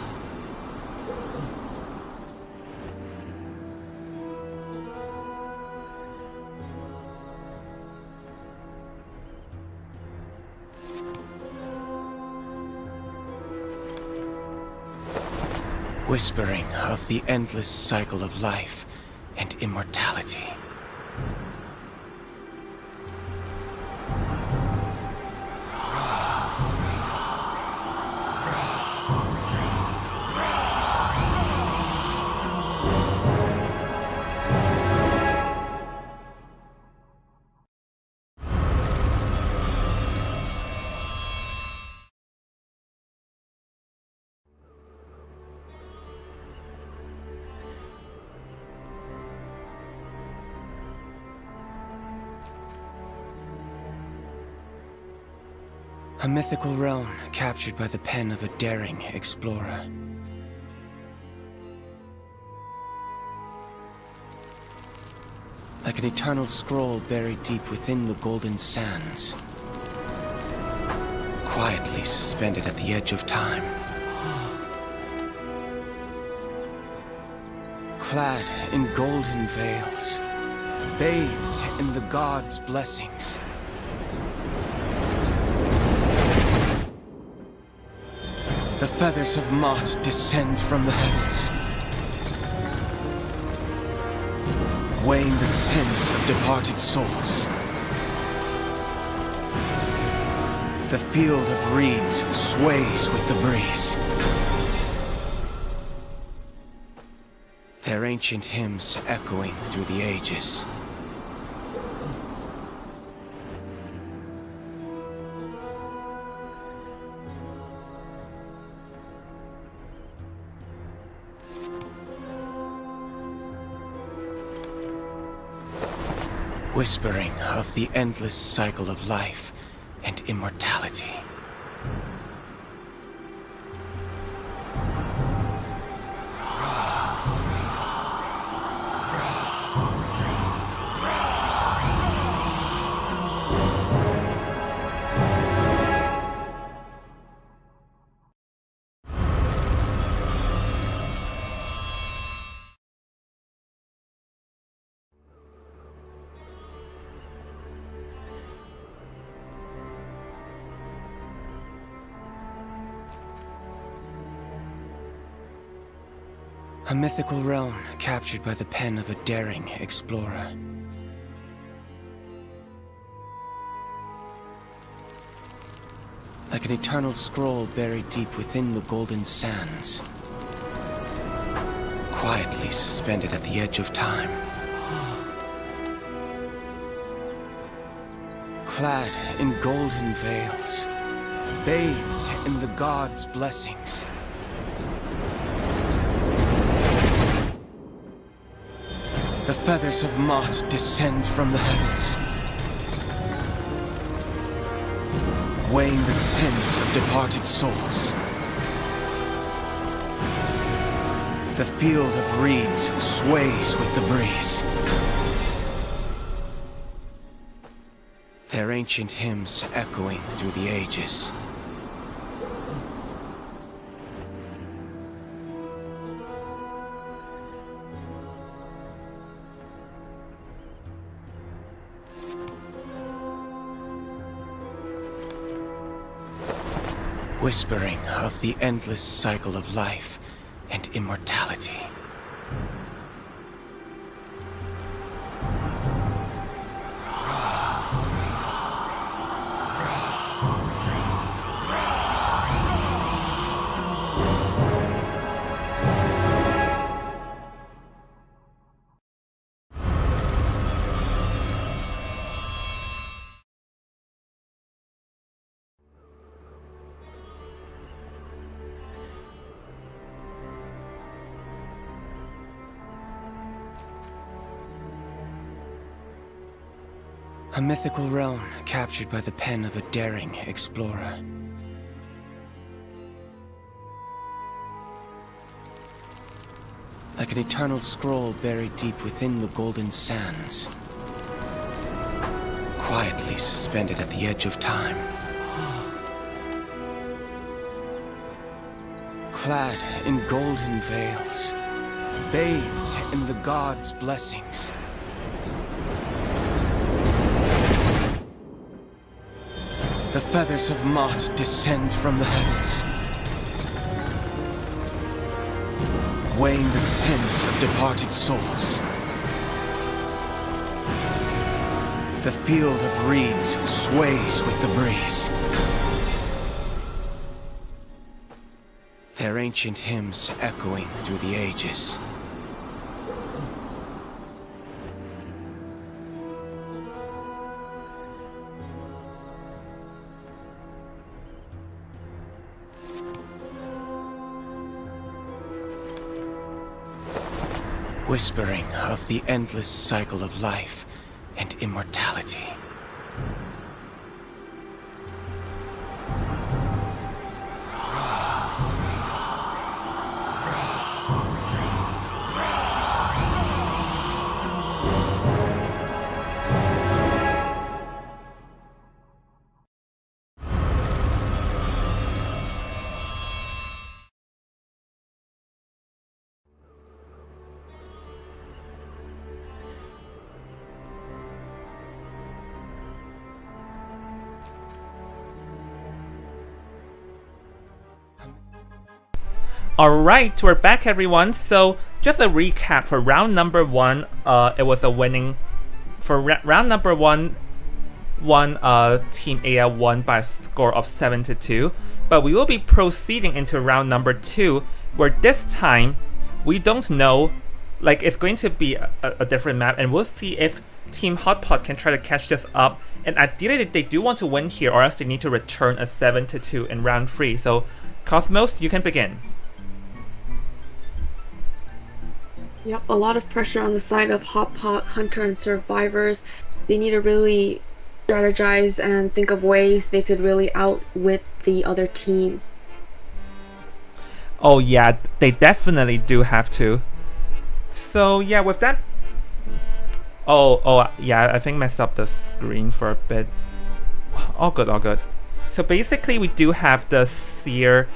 [SPEAKER 4] Whispering of the endless cycle of life and immortality. A mythical realm captured by the pen of a daring explorer. Like an eternal scroll buried deep within the golden sands. Quietly suspended at the edge of time. Clad in golden veils. Bathed in the gods' blessings. The feathers of Mott descend from the heavens, weighing the sins of departed souls. The field of reeds sways with the breeze. Their ancient hymns echoing through the ages. whispering of the endless cycle of life and immortality. A mythical realm captured by the pen of a daring explorer. Like an eternal scroll buried deep within the golden sands. Quietly suspended at the edge of time. Clad in golden veils. Bathed in the gods' blessings. The feathers of Mott descend from the heavens, weighing the sins of departed souls. The field of reeds sways with the breeze. Their ancient hymns echoing through the ages. Whispering of the endless cycle of life and immortality. A mythical realm captured by the pen of a daring explorer. Like an eternal scroll buried deep within the golden sands. Quietly suspended at the edge of time. Clad in golden veils. Bathed in the gods' blessings. The feathers of Mott descend from the heavens, weighing the sins of departed souls. The field of reeds sways with the breeze. Their ancient hymns echoing through the ages. Whispering of the endless cycle of life and immortality.
[SPEAKER 1] Alright, we're back everyone. So just a recap for round number 1, it was a winning for round number 1. Team AL won by a score of 7-2, but we will be proceeding into round number 2, where this time we don't know, like it's going to be a different map, and we'll see if Team Hotpot can try to catch this up. And ideally they do want to win here, or else they need to return a 7-2 in round 3. So Cosmos, you can begin.
[SPEAKER 2] Yep, a lot of pressure on the side of Hot Pot, Hunter, and Survivors. they need to really strategize and think of ways they could really outwit the other team.
[SPEAKER 1] Oh yeah, they definitely do have to. So yeah, with that. Oh yeah, I think messed up the screen for a bit. All good, all good. So basically, we do have the seer.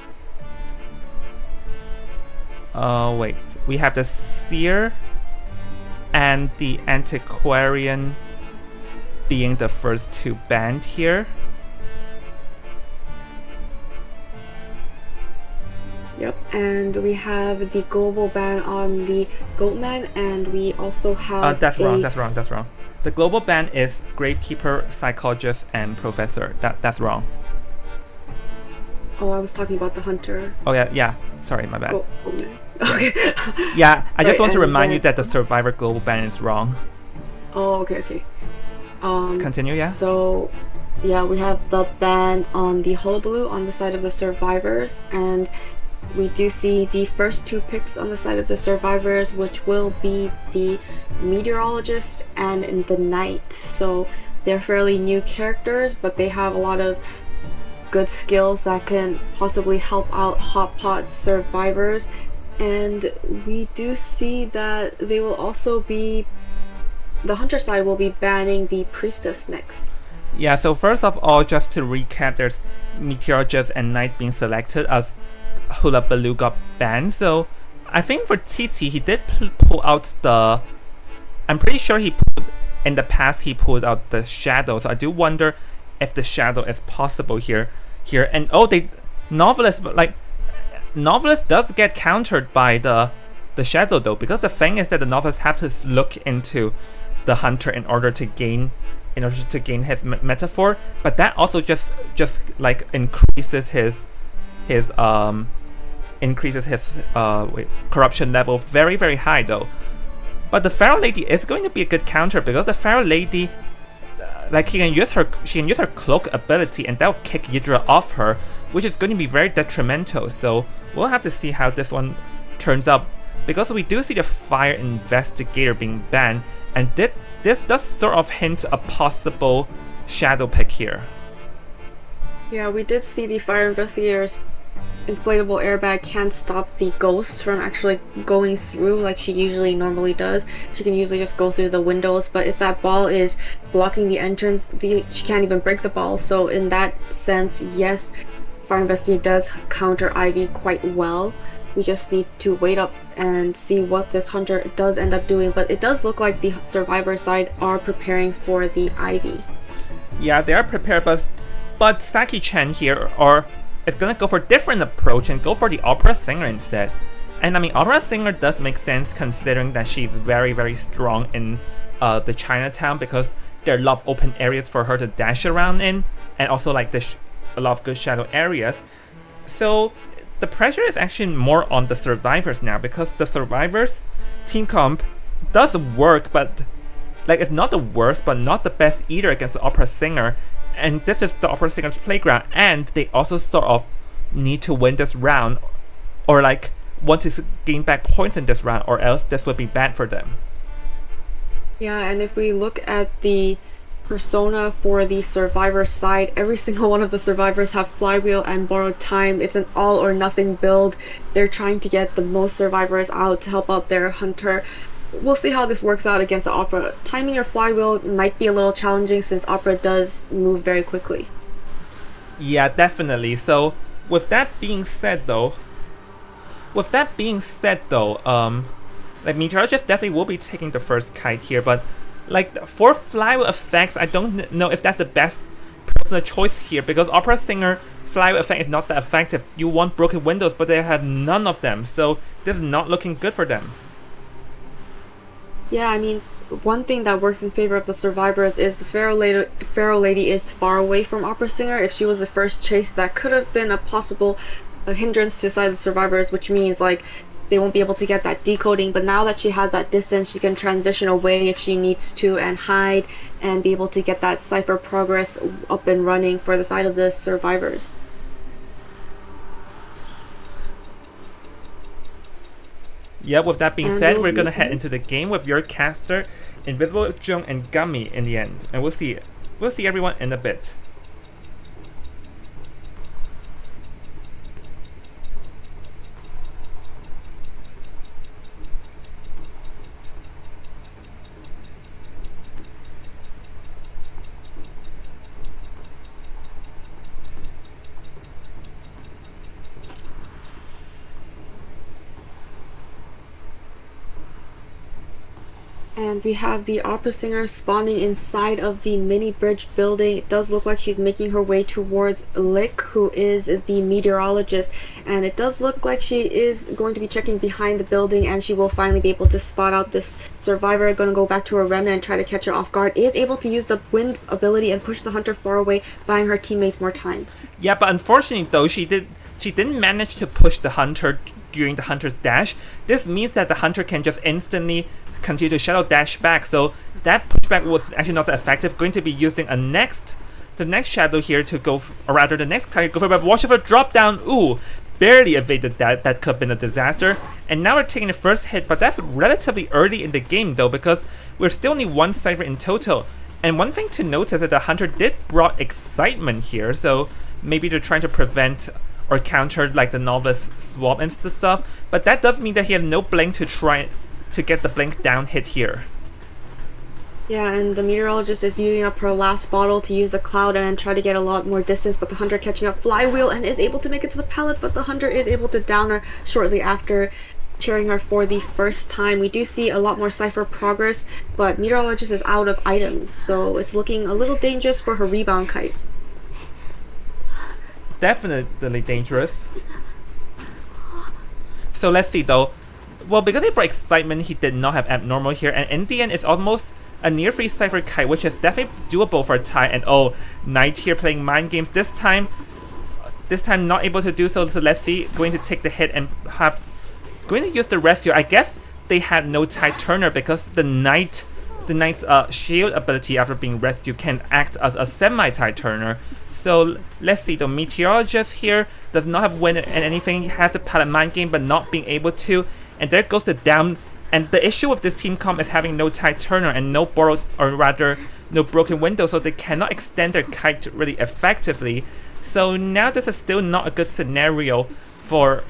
[SPEAKER 1] Wait, we have the seer and the antiquarian being the first two banned here.
[SPEAKER 2] Yep, and we have the global ban on the Goatman, and we also have
[SPEAKER 1] That's wrong. The global ban is Gravekeeper, Psychologist, and Professor. That's wrong.
[SPEAKER 2] Oh, I was talking about the Hunter.
[SPEAKER 1] Oh yeah. Sorry, my bad.
[SPEAKER 2] Goatman. Okay.
[SPEAKER 1] Yeah, I just
[SPEAKER 2] Right,
[SPEAKER 1] want to
[SPEAKER 2] and
[SPEAKER 1] remind you
[SPEAKER 2] then-
[SPEAKER 1] that the Survivor global ban is wrong.
[SPEAKER 2] Oh, okay.
[SPEAKER 1] Continue, yeah?
[SPEAKER 2] So, yeah, we have the ban on the Hullabaloo on the side of the Survivors, and we do see the first two picks on the side of the Survivors, which will be the Meteorologist and the Knight. So they're fairly new characters, but they have a lot of good skills that can possibly help out Hot Pot Survivors. And we do see that they will also be, the Hunter side will be banning the Priestess next.
[SPEAKER 1] Yeah, so first of all, just to recap, there's Meteorologist and Knight being selected as Hullabaloo got banned. So I think for TT, he did pull out the... I'm pretty sure in the past he pulled out the Shadow. So I do wonder if the Shadow is possible here. And Novelist does get countered by the Shadow though, because the thing is that the Novelist have to look into the Hunter in order to gain his metaphor, but that also just like increases his corruption level very, very high though. But the Pharaoh Lady is going to be a good counter, because the Pharaoh Lady, like she can use her cloak ability, and that will kick Yidra off her, which is going to be very detrimental. So we'll have to see how this one turns up, because we do see the Fire Investigator being banned, and this does sort of hint a possible Shadow pick here.
[SPEAKER 2] Yeah, we did see the Fire Investigator's inflatable airbag can't stop the ghost from actually going through like she normally does. She can usually just go through the windows, but if that ball is blocking the entrance, she can't even break the ball. So in that sense, yes, Fire Investigator does counter Ivy quite well. We just need to wait up and see what this Hunter does end up doing, but it does look like the Survivor side are preparing for the Ivy.
[SPEAKER 1] Yeah, they are prepared, but Saki-chan here is gonna go for a different approach and go for the opera singer instead. And I mean, opera singer does make sense considering that she's very, very strong in the Chinatown, because there are a lot of open areas for her to dash around in, and also like a lot of good shadow areas. So the pressure is actually more on the Survivors now, because the Survivors team comp does work, but like it's not the worst, but not the best either against the opera singer. And this is the opera singer's playground, and they also sort of need to win this round, or like want to gain back points in this round, or else this would be bad for them.
[SPEAKER 2] Yeah, and if we look at the persona for the Survivor side, every single one of the Survivors have Flywheel and Borrowed Time. It's an all or nothing build. They're trying to get the most Survivors out to help out their Hunter. We'll see how this works out against the Opera. Timing your Flywheel might be a little challenging since Opera does move very quickly.
[SPEAKER 1] Yeah, definitely. So with that being said though, like Meteorologist definitely will be taking the first kite here, but like for Flywheel effects, I don't know if that's the best personal choice here, because Opera Singer Flywheel effect is not that effective. You want broken windows, but they have none of them, so this is not looking good for them.
[SPEAKER 2] Yeah, I mean, one thing that works in favor of the Survivors is the Pharaoh Lady is far away from Opera Singer. If she was the first chase, that could have been a possible hindrance to the side of the Survivors, which means like they won't be able to get that decoding. But now that she has that distance, she can transition away if she needs to and hide and be able to get that cipher progress up and running for the side of the Survivors.
[SPEAKER 1] Yeah, with that being said, we're gonna head into the game with your caster, Invisible Jung and Gummy in the end. And we'll see everyone in a bit.
[SPEAKER 2] And we have the opera singer spawning inside of the mini bridge building. It does look like she's making her way towards Lick, who is the meteorologist. And it does look like she is going to be checking behind the building, and she will finally be able to spot out this survivor. Going to go back to her remnant and try to catch her off guard. Is able to use the wind ability and push the hunter far away, buying her teammates more time.
[SPEAKER 1] Yeah, but unfortunately though, she didn't manage to push the hunter during the hunter's dash. This means that the hunter can just instantly continue to shadow dash back, so that pushback was actually not that effective. Going to be using the next shadow here to go, or rather the next target go for, but watch for drop down. Ooh, barely evaded that. That could have been a disaster. And now we're taking the first hit, but that's relatively early in the game though, because we're still only one cipher in total. And one thing to notice is that the hunter did brought excitement here, so maybe they're trying to prevent or counter like the novice swap and stuff, but that does mean that he has no blink to try to get the blink down hit here.
[SPEAKER 2] Yeah, and the meteorologist is using up her last bottle to use the cloud and try to get a lot more distance, but the hunter catching up flywheel and is able to make it to the pallet, but the hunter is able to down her shortly after cheering her for the first time. We do see a lot more cipher progress, but meteorologist is out of items, so it's looking a little dangerous for her rebound kite.
[SPEAKER 1] Definitely dangerous. So let's see though. Well, because he brought excitement, he did not have abnormal here, and in the end, it's almost a near free cipher kite, which is definitely doable for a tie. And oh, Knight here playing mind games this time not able to do so. So let's see, going to take the hit and going to use the rescue. I guess they had no tie turner because the Knight's shield ability after being rescued can act as a semi-tie turner. So let's see, the meteorologist here does not have win and anything. He has a pallet mind game, but not being able to. And there goes the down. And the issue with this team comp is having no tie turner and no borrowed, or rather no broken window, so they cannot extend their kite really effectively. So now this is still not a good scenario for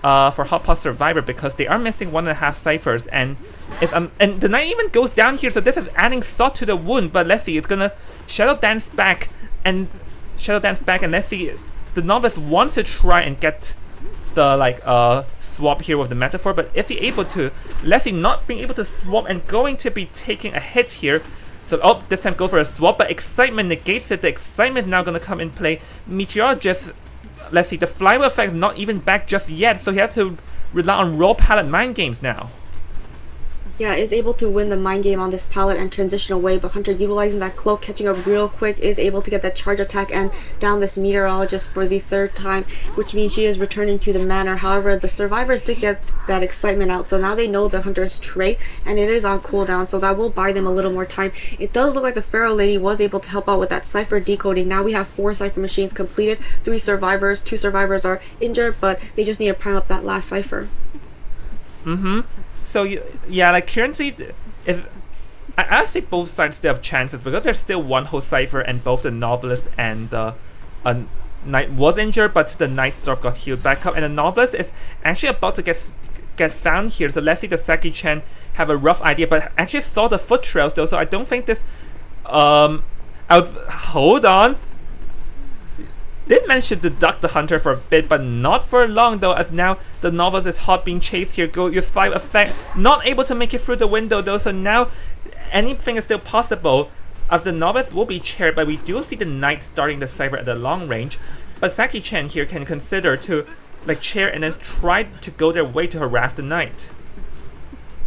[SPEAKER 1] Hot Pot Survivor, because they are missing 1.5 ciphers, and if and the Knight even goes down here, so this is adding salt to the wound. But let's see, it's gonna shadow dance back, and let's see, the novice wants to try and get the swap here with the metaphor, but if he's able to, let's see, not being able to swap and going to be taking a hit here. So oh, this time go for a swap, but excitement negates it. The excitement is now gonna come in play. Meteorologist, let's see, the flywheel effect is not even back just yet, so he has to rely on raw pallet mind games now.
[SPEAKER 2] Yeah, is able to win the mind game on this pallet and transition away, but Hunter utilizing that cloak, catching up real quick, is able to get that charge attack and down this meteorologist for the third time, which means she is returning to the manor. However, the survivors did get that excitement out, so now they know the Hunter's trait, and it is on cooldown, so that will buy them a little more time. It does look like the Pharaoh Lady was able to help out with that cipher decoding. Now we have 4 cipher machines completed, 3 survivors, 2 survivors are injured, but they just need to prime up that last cipher.
[SPEAKER 1] So yeah, like currently, if I think both sides still have chances, because there's still one whole cipher, and both the novelist and the Knight was injured, but the Knight sort of got healed back up, and the novelist is actually about to get found here. So let's see, the Saki-chan have a rough idea, but actually saw the foot trails though. So I don't think this. Hold on. Did manage to deduct the hunter for a bit, but not for long though, as now the novice is hot being chased here. Go use 5 effect, not able to make it through the window though, so now anything is still possible, as the novice will be chaired, but we do see the Knight starting the cipher at the long range. But Saki-chan here can consider to like chair and then try to go their way to harass the Knight.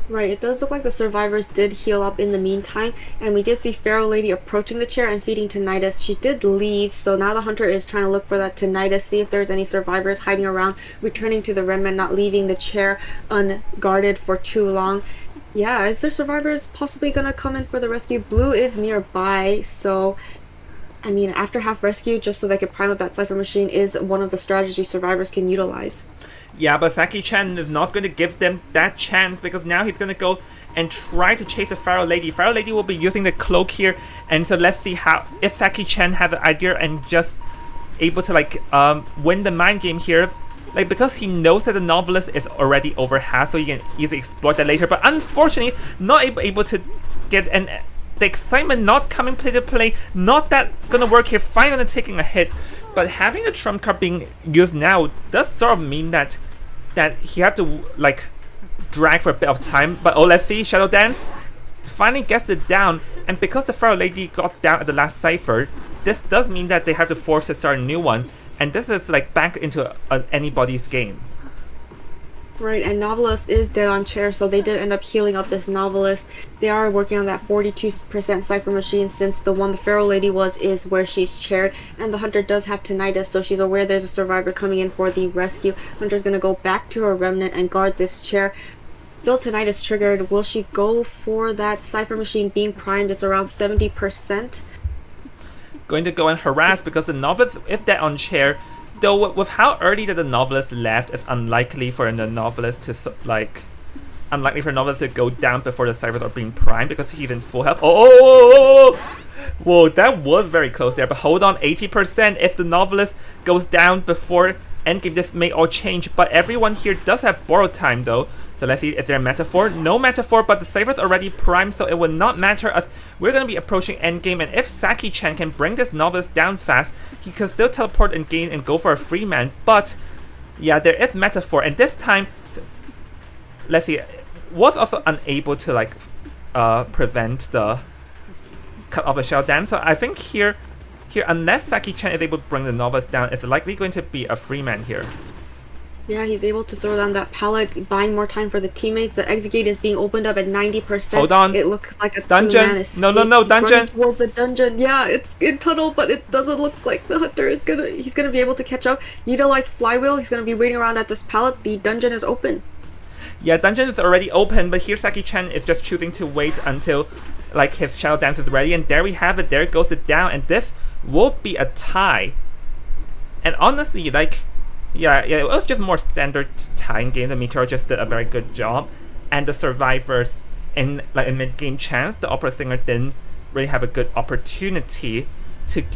[SPEAKER 2] Right, it does look like the survivors did heal up in the meantime, and we did see Pharaoh Lady approaching the chair and feeding tinnitus. She did leave, so now the hunter is trying to look for that tinnitus, see if there's any survivors hiding around, returning to the remnant, not leaving the chair unguarded for too long. Yeah, is there survivors possibly gonna come in for the rescue? Blue is nearby, so I mean, after half rescue, just so they can prime up that cipher machine is one of the strategies survivors can utilize.
[SPEAKER 1] Yeah, but Saki-chan is not going to give them that chance, because now he's going to go and try to chase the Pharaoh Lady. Pharaoh Lady will be using the cloak here, and so let's see how if Saki-chan has an idea and just able to like win the mind game here. Like, because he knows that the novelist is already over half, so he can easily exploit that later. But unfortunately, not able to get the excitement not coming play to play. Not that gonna work here. Finally taking a hit, but having a trump card being used now does sort of mean that he have to like drag for a bit of time. But oh, let's see, Shadow Dance finally gets it down, and because the Pharaoh Lady got down at the last cipher, this does mean that they have to force to start a new one. And this is like back into anybody's game.
[SPEAKER 2] Right, and Novelist is dead on chair, so they did end up healing up this Novelist. They are working on that 42% Cypher Machine, since the one the Pharaoh Lady is where she's chaired. And the Hunter does have Tinnitus, so she's aware there's a survivor coming in for the rescue. Hunter's gonna go back to her Remnant and guard this chair. Still Tinnitus triggered. Will she go for that Cypher Machine being primed? It's around 70%.
[SPEAKER 1] Going to go and harass because the novelist is dead on chair. Though with how early that the novelist left, it's unlikely for the novelist to go down before the ciphers are being primed because he's in full health. Oh! Whoa, that was very close there. But hold on, 80%. If the novelist goes down before endgame, this may all change. But everyone here does have borrowed time though. So let's see, is there a metaphor? No metaphor, but the ciphers already primed, so it will not matter as we're going to be approaching endgame. And if Saki-chan can bring this novelist down fast, he can still teleport and gain and go for a free man. But yeah, there is metaphor, and this time, let's see, was also unable to like prevent the cut off a Shadow Dance. So I think here unless Saki-chan is able to bring the novelist down, it's likely going to be a free man here.
[SPEAKER 2] Yeah, he's able to throw down that pallet, buying more time for the teammates. The exit gate is being opened up at 90%.
[SPEAKER 1] Hold on.
[SPEAKER 2] It looks like a
[SPEAKER 1] dungeon.
[SPEAKER 2] two-man escape.
[SPEAKER 1] No,
[SPEAKER 2] he's
[SPEAKER 1] dungeon.
[SPEAKER 2] running towards the dungeon. Yeah, it's in tunnel, but it doesn't look like the Hunter is he's gonna be able to catch up. Utilize flywheel. He's gonna be waiting around at this pallet. The dungeon is open.
[SPEAKER 1] Yeah, dungeon is already open, but here Saki-chan is just choosing to wait until like his Shadow Dance is ready, and there we have it. There goes it down, and this will be a tie. And honestly, like. Yeah, it was just more standard tying game. The Meteor just did a very good job, and the survivors in like a mid-game chance, the opera singer didn't really have a good opportunity to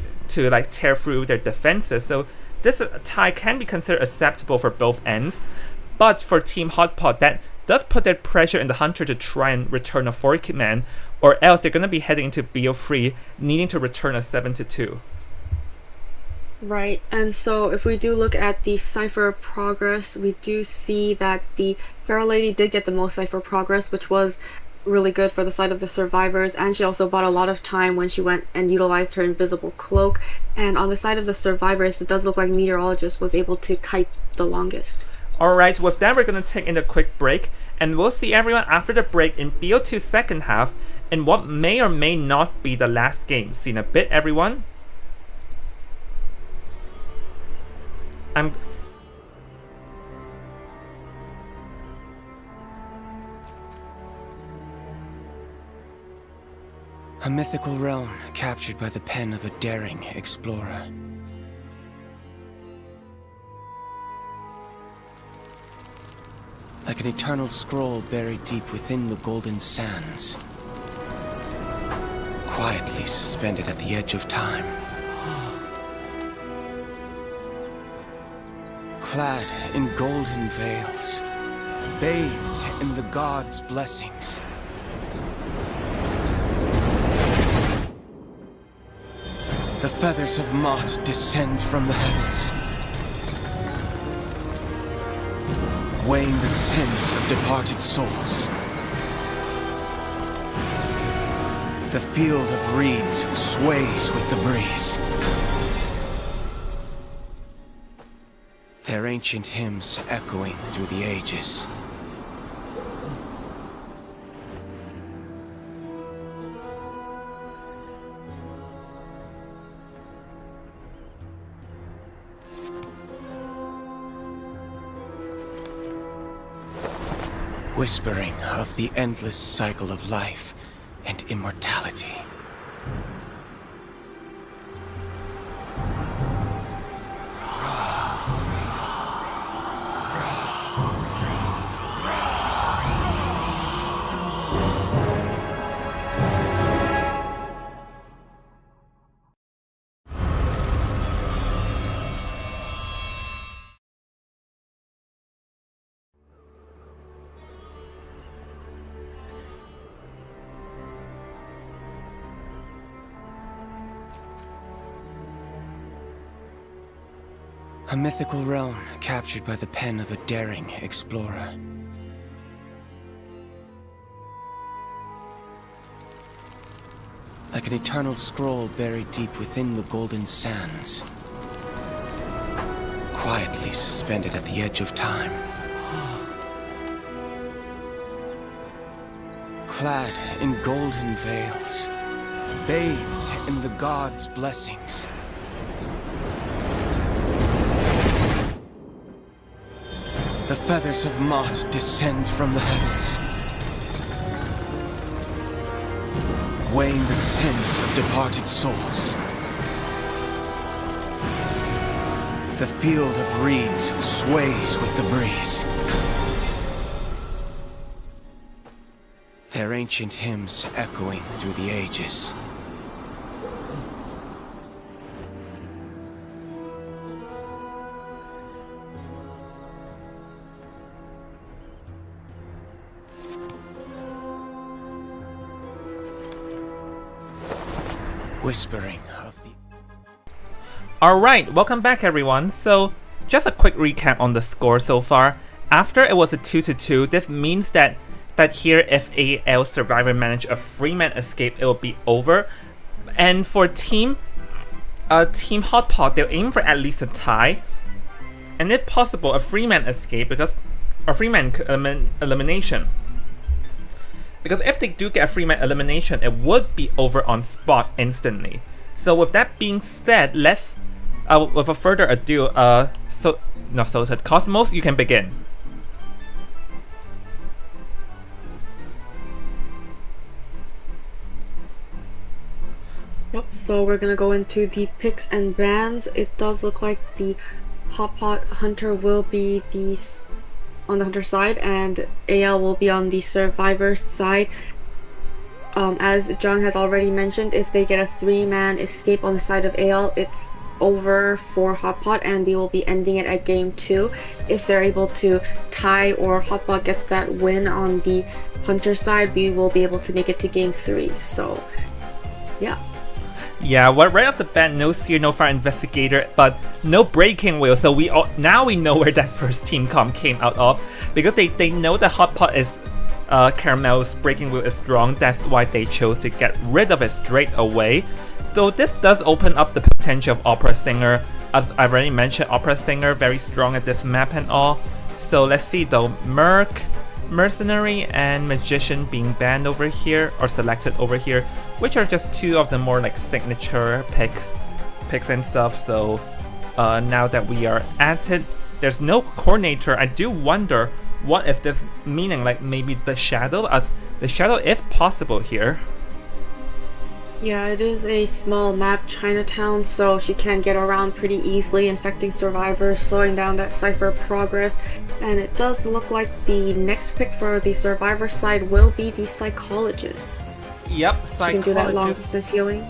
[SPEAKER 1] like tear through their defenses. So this tie can be considered acceptable for both ends, but for Team Hotpot, that does put that pressure in the Hunter to try and return a 4-man, or else they're gonna be heading into BO3, needing to return a 7-2.
[SPEAKER 2] Right, and so if we do look at the Cypher progress, we do see that the Pharaoh Lady did get the most Cypher progress, which was really good for the side of the survivors, and she also bought a lot of time when she went and utilized her invisible cloak. And on the side of the survivors, it does look like Meteorologist was able to kite the longest.
[SPEAKER 1] Alright, with that we're going to take in a quick break, and we'll see everyone after the break in BO2 second half, in what may or may not be the last game. See in a bit, everyone.
[SPEAKER 4] A mythical realm captured by the pen of a daring explorer. Like an eternal scroll buried deep within the golden sands. Quietly suspended at the edge of time. Clad in golden veils, bathed in the gods' blessings. The feathers of Mott descend from the heavens, weighing the sins of departed souls. The field of reeds sways with the breeze. Their ancient hymns echoing through the ages. Whispering of the endless cycle of life and immortality. A mythical realm captured by the pen of a daring explorer. Like an eternal scroll buried deep within the golden sands. Quietly suspended at the edge of time. Clad in golden veils. Bathed in the gods' blessings. The feathers of Mott descend from the heavens, weighing the sins of departed souls. The field of reeds sways with the breeze. Their ancient hymns echoing through the ages. Whispering of the...
[SPEAKER 1] Alright, welcome back everyone. So, just a quick recap on the score so far. After it was a 2-2, this means that here if AL Survivor manage a Freeman escape, it will be over. And for Team Hot Pot, they'll aim for at least a tie. And if possible, a Freeman escape, because a Freeman elimination. Because if they do get a Freeman elimination, it would be over on spot instantly. So with that being said, let's, with a further ado, Cosmos, you can begin.
[SPEAKER 2] Yep, so we're gonna go into the picks and bans. It does look like the Hot Pot Hunter will be on the Hunter side, and AL will be on the Survivor side. As John has already mentioned, if they get a 3-man escape on the side of AL, it's over for Hot Pot, and we will be ending it at game 2. If they're able to tie or Hot Pot gets that win on the Hunter side, we will be able to make it to game 3. So, yeah.
[SPEAKER 1] Yeah, well, right off the bat, no Seer, no Fire Investigator, but no Breaking Wheel, so now we know where that first team comp came out of, because they know that Hot Pot is, Caramel's Breaking Wheel is strong, that's why they chose to get rid of it straight away. Though this does open up the potential of Opera Singer, as I've already mentioned, Opera Singer very strong at this map and all. So let's see though, Mercenary and Magician being banned over here, or selected over here, which are just two of the more like signature picks and stuff. So now that we are at it, there's no coordinator. I do wonder what if this meaning like maybe the shadow, as the shadow is possible here.
[SPEAKER 2] Yeah, it is a small map, Chinatown, so she can get around pretty easily, infecting survivors, slowing down that Cypher progress. And it does look like the next pick for the Survivor side will be the Psychologist.
[SPEAKER 1] Yep,
[SPEAKER 2] Psychologist. She can do that long distance healing.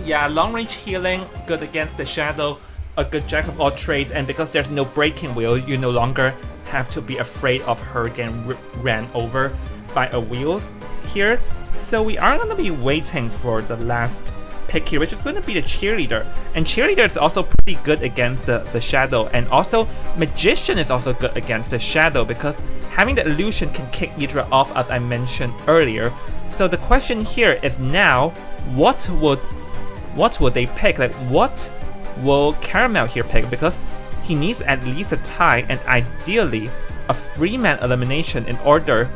[SPEAKER 1] Yeah, long range healing, good against the shadow, a good jack of all trades, and because there's no breaking wheel, you no longer have to be afraid of her getting ran over by a wheel here. So we are going to be waiting for the last pick here, which is going to be the Cheerleader. And Cheerleader is also pretty good against the Shadow. And also, Magician is also good against the Shadow, because having the Illusion can kick Idra off, as I mentioned earlier. So the question here is now, what would they pick? Like, what will Caramel here pick? Because he needs at least a tie, and ideally, a 3-man elimination in order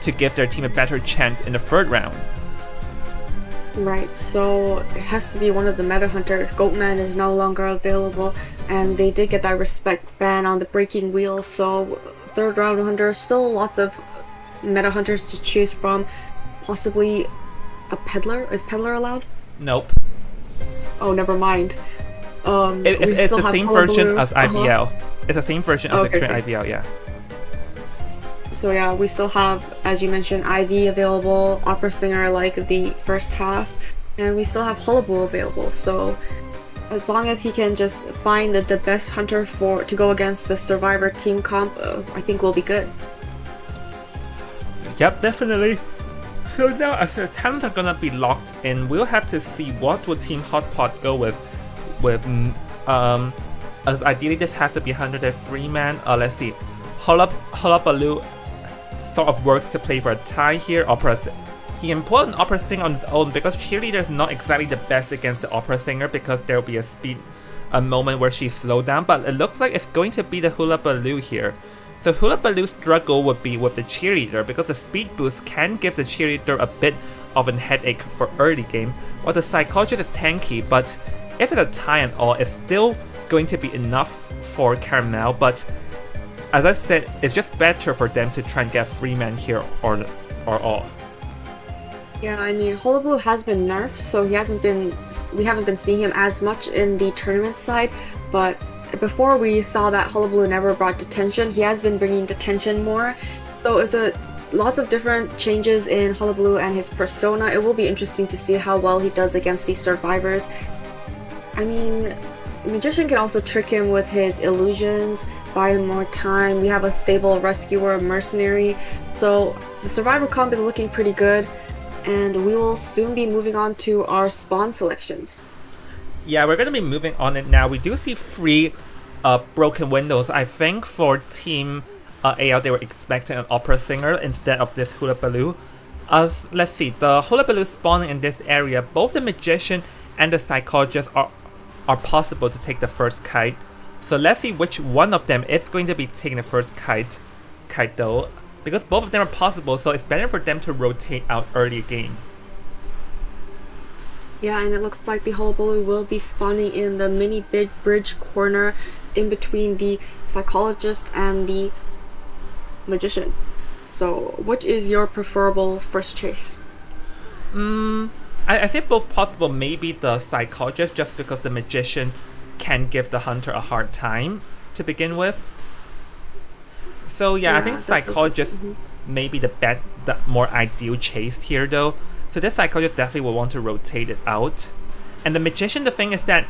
[SPEAKER 1] to give their team a better chance in the third round.
[SPEAKER 2] Right, so it has to be one of the meta hunters. Goatman is no longer available, and they did get that respect ban on the breaking wheel, so third round hunter, still lots of meta hunters to choose from. Possibly a peddler? Is peddler allowed?
[SPEAKER 1] Nope.
[SPEAKER 2] Oh, never mind.
[SPEAKER 1] It's the same version as IVL. It's the same version as the current IVL, yeah.
[SPEAKER 2] So yeah, we still have, as you mentioned, Ivy available, Opera Singer like the first half, and we still have Hullabaloo available. So as long as he can just find the best hunter to go against the Survivor team comp, I think we'll be good.
[SPEAKER 1] Yep, definitely. So now as the talents are gonna be locked in, we'll have to see what will Team Hot Pot go with as ideally this has to be 103 man. Let's see, Hullabaloo sort of works to play for a tie here. He employed an opera singer on his own because cheerleader is not exactly the best against the opera singer because there will be a moment where she slowed down, but it looks like it's going to be the Hullabaloo here. So Hullabaloo's struggle would be with the cheerleader because the speed boost can give the cheerleader a bit of a headache for early game, while the psychologist is tanky, but if it's a tie and all, it's still going to be enough for Caramel, but as I said, it's just better for them to try and get a free man here or all.
[SPEAKER 2] Yeah, I mean, Hullabaloo has been nerfed, so we haven't been seeing him as much in the tournament side, but before we saw that Hullabaloo never brought detention, he has been bringing detention more, so it's lots of different changes in Hullabaloo and his persona. It will be interesting to see how well he does against these survivors. I mean, Magician can also trick him with his illusions, buy him more time. We have a stable rescuer, mercenary, so the survivor comp is looking pretty good. And we will soon be moving on to our spawn selections.
[SPEAKER 1] Yeah, we're going to be moving on it now. We do see 3 broken windows. I think for Team AL, they were expecting an opera singer instead of this Hullabaloo. Let's see, the Hullabaloo spawning in this area, both the Magician and the Psychologist are possible to take the first kite. So let's see which one of them is going to be taking the first kite though. Because both of them are possible, so it's better for them to rotate out early game.
[SPEAKER 2] Yeah, and it looks like the Hullabaloo will be spawning in the mini bridge corner in between the Psychologist and the Magician. So, what is your preferable first choice?
[SPEAKER 1] I think both possible. Maybe the Psychologist, just because the Magician can give the Hunter a hard time to begin with. So yeah, I think Psychologist may be the more ideal chase here though. So this Psychologist definitely will want to rotate it out. And the Magician, the thing is that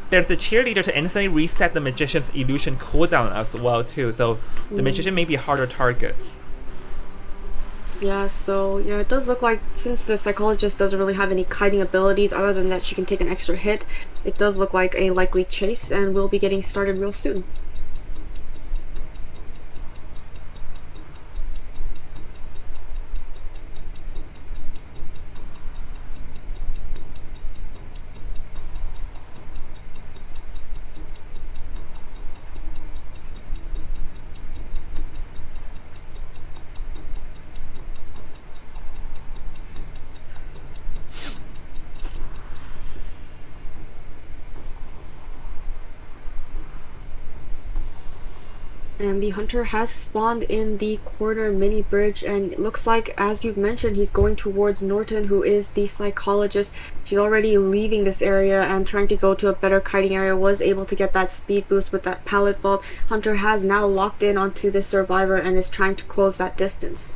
[SPEAKER 1] there's the cheerleader to instantly reset the Magician's illusion cooldown as well too. So the Magician may be a harder target.
[SPEAKER 2] Yeah, so yeah, it does look like since the Psychologist doesn't really have any kiting abilities other than that she can take an extra hit, it does look like a likely chase, and we'll be getting started real soon. And the Hunter has spawned in the corner mini bridge, and it looks like, as you've mentioned, he's going towards Norton, who is the Psychologist. She's already leaving this area and trying to go to a better kiting area, was able to get that speed boost with that pallet vault. Hunter has now locked in onto this survivor and is trying to close that distance.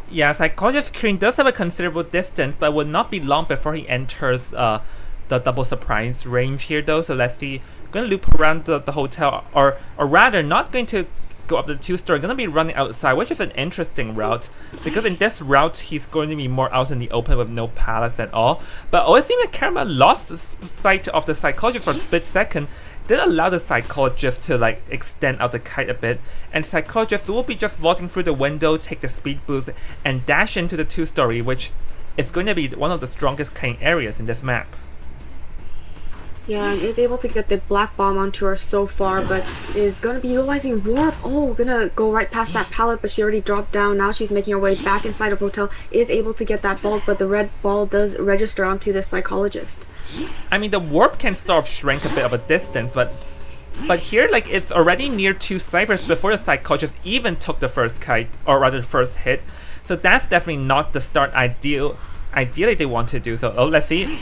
[SPEAKER 1] Yeah, Psychologist Crane does have a considerable distance, but will not be long before he enters the double surprise range here though. So let's see, going to loop around the hotel, or rather not going to go up the 2-story, gonna be running outside, which is an interesting route because in this route he's going to be more out in the open with no palace at all. But always seems like Caramel lost sight of the Psychologist for a split second, did allow the Psychologist to like extend out the kite a bit, and Psychologist will be just vaulting through the window, take the speed boost, and dash into the 2-story, which is going to be one of the strongest kiting areas in this map.
[SPEAKER 2] Yeah, and is able to get the black bomb onto her so far, but is going to be utilizing warp. Oh, gonna go right past that pallet, but she already dropped down. Now she's making her way back inside of hotel. Is able to get that vault, but the red ball does register onto the Psychologist.
[SPEAKER 1] I mean, the warp can sort of shrink a bit of a distance, but here, like, it's already near 2 ciphers before the Psychologist even took the first kite, or rather the first hit. So that's definitely not the start ideally they want to do. So let's see.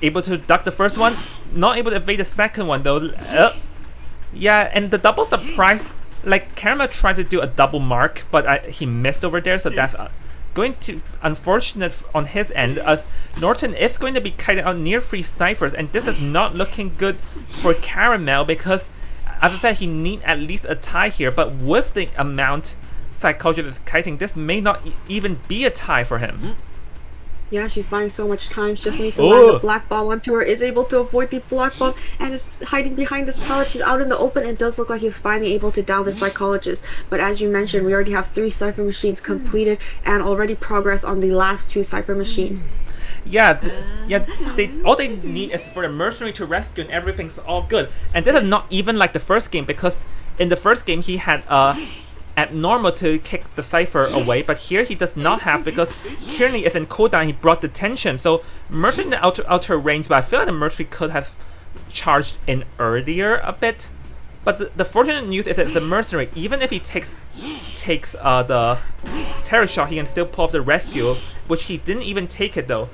[SPEAKER 1] Able to duck the first one, not able to evade the second one though. Yeah, and the double surprise, like Caramel tried to do a double mark, but he missed over there, so that's going to unfortunate on his end, as Norton is going to be kiting out near 3 ciphers, and this is not looking good for Caramel because, as I said, he need at least a tie here, but with the amount Psychologist is kiting, this may not even be a tie for him.
[SPEAKER 2] Yeah, she's buying so much time. She just needs to land the
[SPEAKER 1] Oh,
[SPEAKER 2] black bomb onto her, is able to avoid the black bomb, and is hiding behind this pallet. She's out in the open, and it does look like he's finally able to down the psychologist. But as you mentioned, we already have 3 cipher machines completed and already progress on the last 2 cipher machine.
[SPEAKER 1] yeah, yeah. All they need is for the mercenary to rescue, and everything's all good. And this is not even like the first game, because in the first game he had abnormal to kick the cipher away, but here he does not have, because Kearney is in cooldown. He brought the tension, so mercenary in the outer range. But I feel like the mercenary could have charged in earlier a bit. But the fortunate news is that the mercenary, even if he takes the terror shot, he can still pull off the rescue, which he didn't even take it though.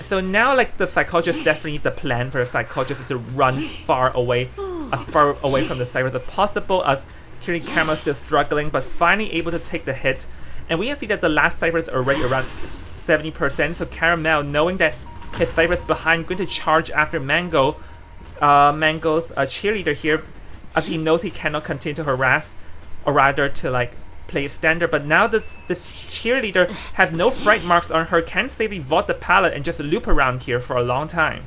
[SPEAKER 1] So now, like, the psychologist, definitely the plan for the psychologist is to run far away from the cipher as possible, as Kiri Caramel still struggling, but finally able to take the hit. And we can see that the last cipher is already around 70%, so Caramel, knowing that his cipher is behind, going to charge after Mango's cheerleader here, as he knows he cannot continue to harass, or rather to like play standard. But now the cheerleader has no fright marks on her, can safely vault the pallet and just loop around here for a long time.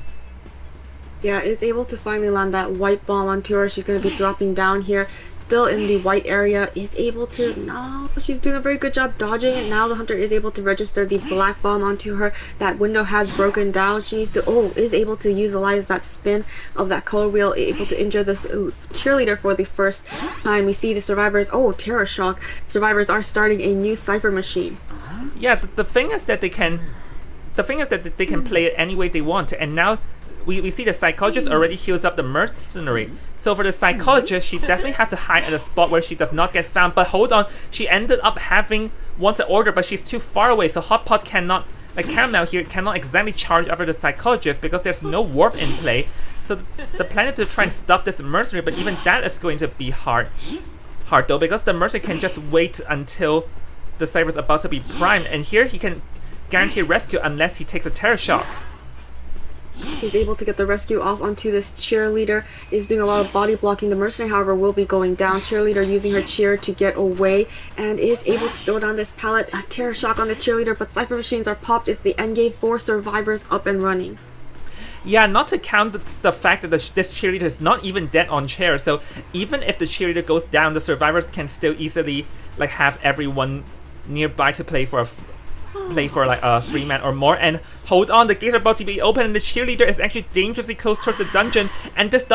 [SPEAKER 2] Yeah, is able to finally land that white bomb onto her. She's going to be dropping down here. Still in the white area, is able to, no, she's doing a very good job dodging it. Now the hunter is able to register the black bomb onto her. That window has broken down. She needs to, is able to utilize that spin of that color wheel, able to injure this cheerleader for the first time. We see the survivors, terror shock. Survivors are starting a new cipher machine.
[SPEAKER 1] Yeah, the thing is that they can play it any way they want, and now we see the psychologist already heals up the mercenary. So for the psychologist, she definitely has to hide at a spot where she does not get found. But hold on, she ended up having wanted order, but she's too far away, so Hot Pot cannot, like Caramel here, cannot exactly charge after the psychologist because there's no warp in play. So the plan is to try and stuff this mercenary, but even that is going to be hard though, because the mercenary can just wait until the cipher is about to be primed, and here he can guarantee rescue unless he takes a terror shock.
[SPEAKER 2] He's able to get the rescue off onto this cheerleader. Is doing a lot of body blocking. The mercenary, however, will be going down. Cheerleader using her cheer to get away and is able to throw down this pallet. A terror shock on the cheerleader, but cipher machines are popped. It's the end game. 4 survivors up and running.
[SPEAKER 1] Yeah, not to count the fact that this cheerleader is not even dead on chair. So even if the cheerleader goes down, the survivors can still easily like have everyone nearby to play for like a 3-man or more. And hold on, the gates are about to be open, and the cheerleader is actually dangerously close towards the dungeon, and this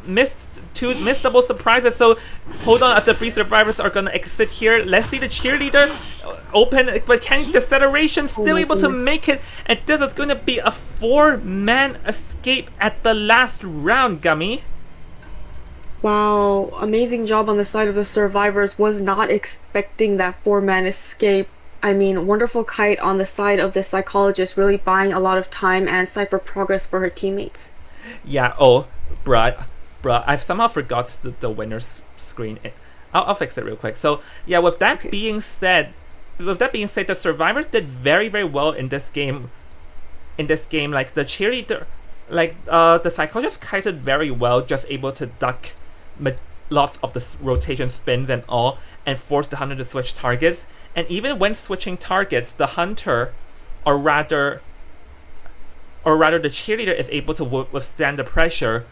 [SPEAKER 1] missed double surprises. So hold on, as the 3 survivors are gonna exit here. Let's see the cheerleader open, but can Deceleration still able to make it? And this is gonna be a 4-man escape at the last round, Gummy.
[SPEAKER 2] Wow, amazing job on the side of the survivors. Was not expecting that 4-man escape. I mean, wonderful kite on the side of the psychologist, really buying a lot of time and cipher progress for her teammates.
[SPEAKER 1] Yeah, bruh, I've somehow forgot the winner's screen. I'll fix it real quick. So yeah, with that being said, the survivors did very, very well in this game. Like the cheerleader, the psychologist kited very well, just able to duck lots of the rotation spins and all, and force the hunter to switch targets. And even when switching targets, the hunter, or rather the cheerleader, is able to withstand the pressure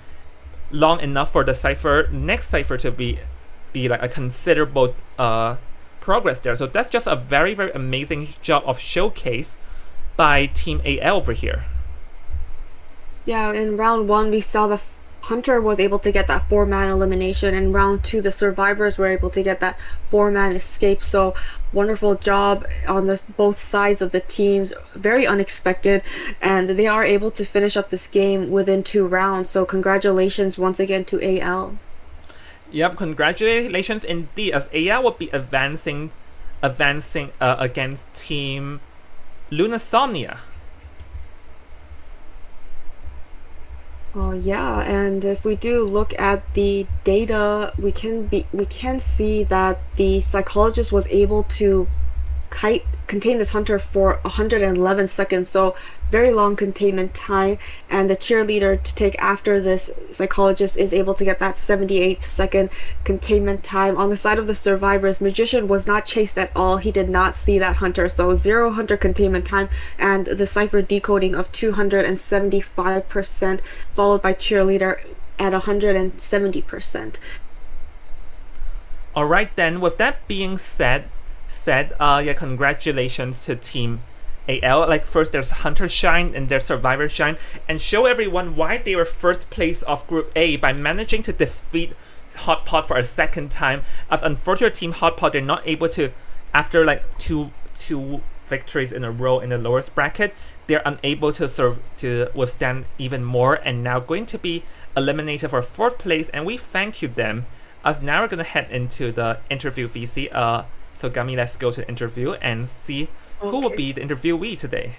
[SPEAKER 1] long enough for the next cipher to be like a considerable progress there. So that's just a very, very amazing job of showcase by Team AL over here.
[SPEAKER 2] Yeah, in round 1 we saw the hunter was able to get that 4-man elimination. In round 2 the survivors were able to get that 4-man escape. So wonderful job on both sides of the teams, very unexpected, and they are able to finish up this game within 2 rounds. So congratulations once again to AL.
[SPEAKER 1] Yep, congratulations indeed, as AL will be advancing against Team Lunasomnia.
[SPEAKER 2] Oh yeah, and if we do look at the data, we can see that the psychologist was able to kite contain this hunter for 111 seconds, so very long containment time. And the cheerleader to take after this psychologist is able to get that 78-second containment time. On the side of the survivors, Magician was not chased at all. He did not see that hunter, so 0 hunter containment time, and the cipher decoding of 275%, followed by cheerleader at 170%.
[SPEAKER 1] All right, then. With that being said, yeah, congratulations to Team AL. Like, first there's Hunter Shine and there's Survivor Shine, and show everyone why they were first place of Group A by managing to defeat Hot Pot for a second time. As unfortunate Team Hot Pot, they're not able to, after like two victories in a row in the lowest bracket, they're unable to withstand even more, and now going to be eliminated for 4th place. And we thank you them. As now we're gonna head into the interview VC. So Gummy, let's go to the interview and see who will be the interviewee today.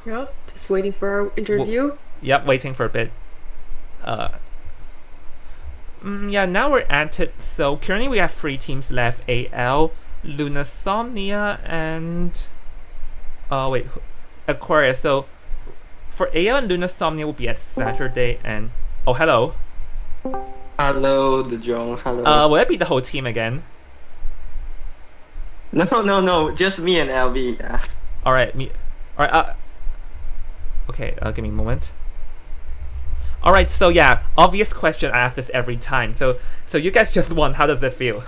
[SPEAKER 2] Yep, just waiting for our interview.
[SPEAKER 1] Yep, waiting for a bit. Yeah, now we're at it. So currently we have 3 teams left: AL, Lunasomnia, and Aquarius. So for AL and Lunasomnia will be at Saturday, and hello.
[SPEAKER 5] Hello, De Jong. Hello.
[SPEAKER 1] Will it be the whole team again?
[SPEAKER 5] No. Just me and LB. Yeah.
[SPEAKER 1] Alright, okay, give me a moment. Alright, so yeah, obvious question, I ask this every time. So you guys just won, how does it feel?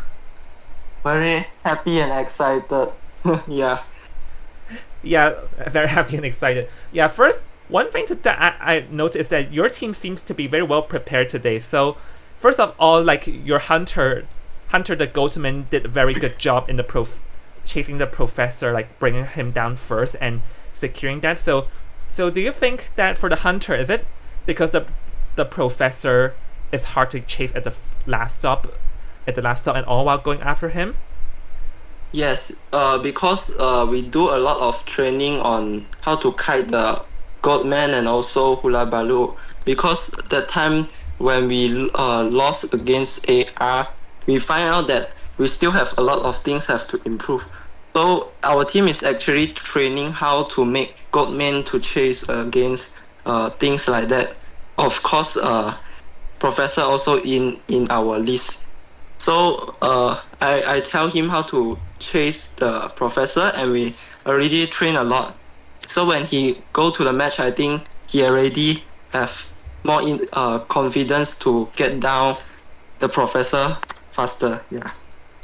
[SPEAKER 5] Very happy and excited. Yeah.
[SPEAKER 1] Yeah, very happy and excited. Yeah, first, one thing that I noticed is that your team seems to be very well prepared today. So, first of all, like your Hunter the Goatman did a very good job in the chasing the professor, like bringing him down first and securing that. So do you think that for the Hunter, is it because the professor is hard to chase at the last stop and all while going after him?
[SPEAKER 5] Yes. Because we do a lot of training on how to kite the Goatman and also Hula Baloo. Because that time when we lost against AR, we find out that we still have a lot of things have to improve. So our team is actually training how to make Goatman to chase against things like that. Of course, Professor also in our list. So I tell him how to chase the Professor, and we already train a lot. So when he go to the match, I think he already have more confidence to get down the Professor faster. Yeah.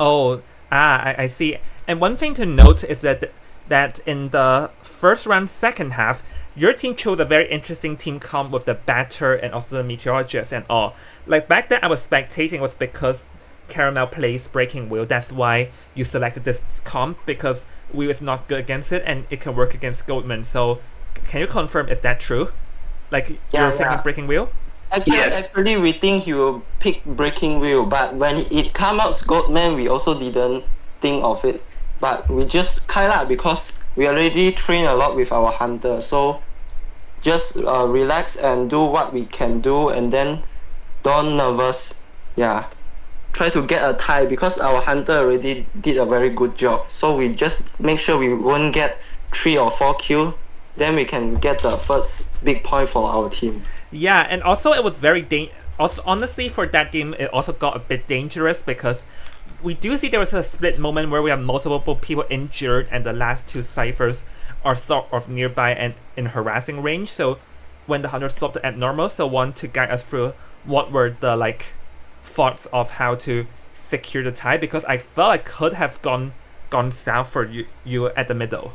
[SPEAKER 1] Oh, I see. And one thing to note is that in the first round, second half, your team chose a very interesting team comp with the Batter and also the Meteorologist and all. Like back then I was spectating was because Caramel plays Breaking Wheel. That's why you selected this comp, because Wheel is not good against it and it can work against Goldman. So can you confirm if that's true? Like you're thinking Breaking Wheel?
[SPEAKER 5] Actually, we think he will pick Breaking Wheel, but when it come out Goldman, we also didn't think of it. But we just kind of, because we already train a lot with our Hunter, so just relax and do what we can do, and then don't nervous. Yeah, try to get a tie, because our Hunter already did a very good job. So we just make sure we won't get 3 or 4 kills. Then we can get the first big point for our team.
[SPEAKER 1] Yeah, and also it was very also honestly for that game it also got a bit dangerous, because we do see there was a split moment where we have multiple people injured and the last 2 ciphers are sort of nearby and in harassing range. So when the Hunter stopped the abnormal, so want to guide us through what were the like thoughts of how to secure the tie, because I felt I could have gone south for you at the middle.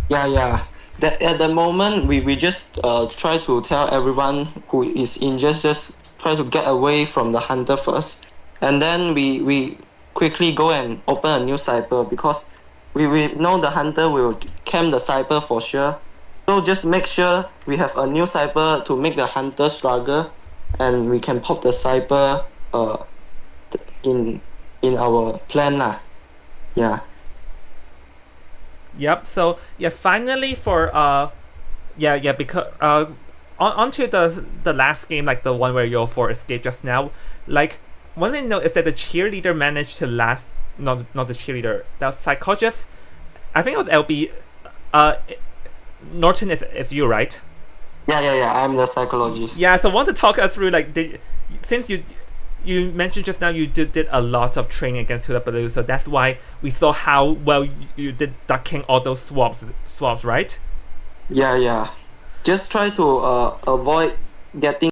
[SPEAKER 5] Yeah. At the moment, we just try to tell everyone who is injured, just try to get away from the Hunter first. And then we quickly go and open a new cipher, because we know the Hunter will camp the cipher for sure. So just make sure we have a new cipher to make the Hunter struggle, and we can pop the cipher in our plan lah. Yeah.
[SPEAKER 1] Yep. So yeah, finally for because onto the last game, like the one where your four escaped just now. Like, one thing to note is that the cheerleader managed to last. Not the cheerleader. The psychologist. I think it was LB. Norton is you, right?
[SPEAKER 5] Yeah. I'm the psychologist.
[SPEAKER 1] Yeah. So I want to talk us through, like, since you mentioned just now you did a lot of training against Hula Baloo, so that's why we saw how well you did ducking all those swabs, right?
[SPEAKER 5] Yeah. Just try to avoid getting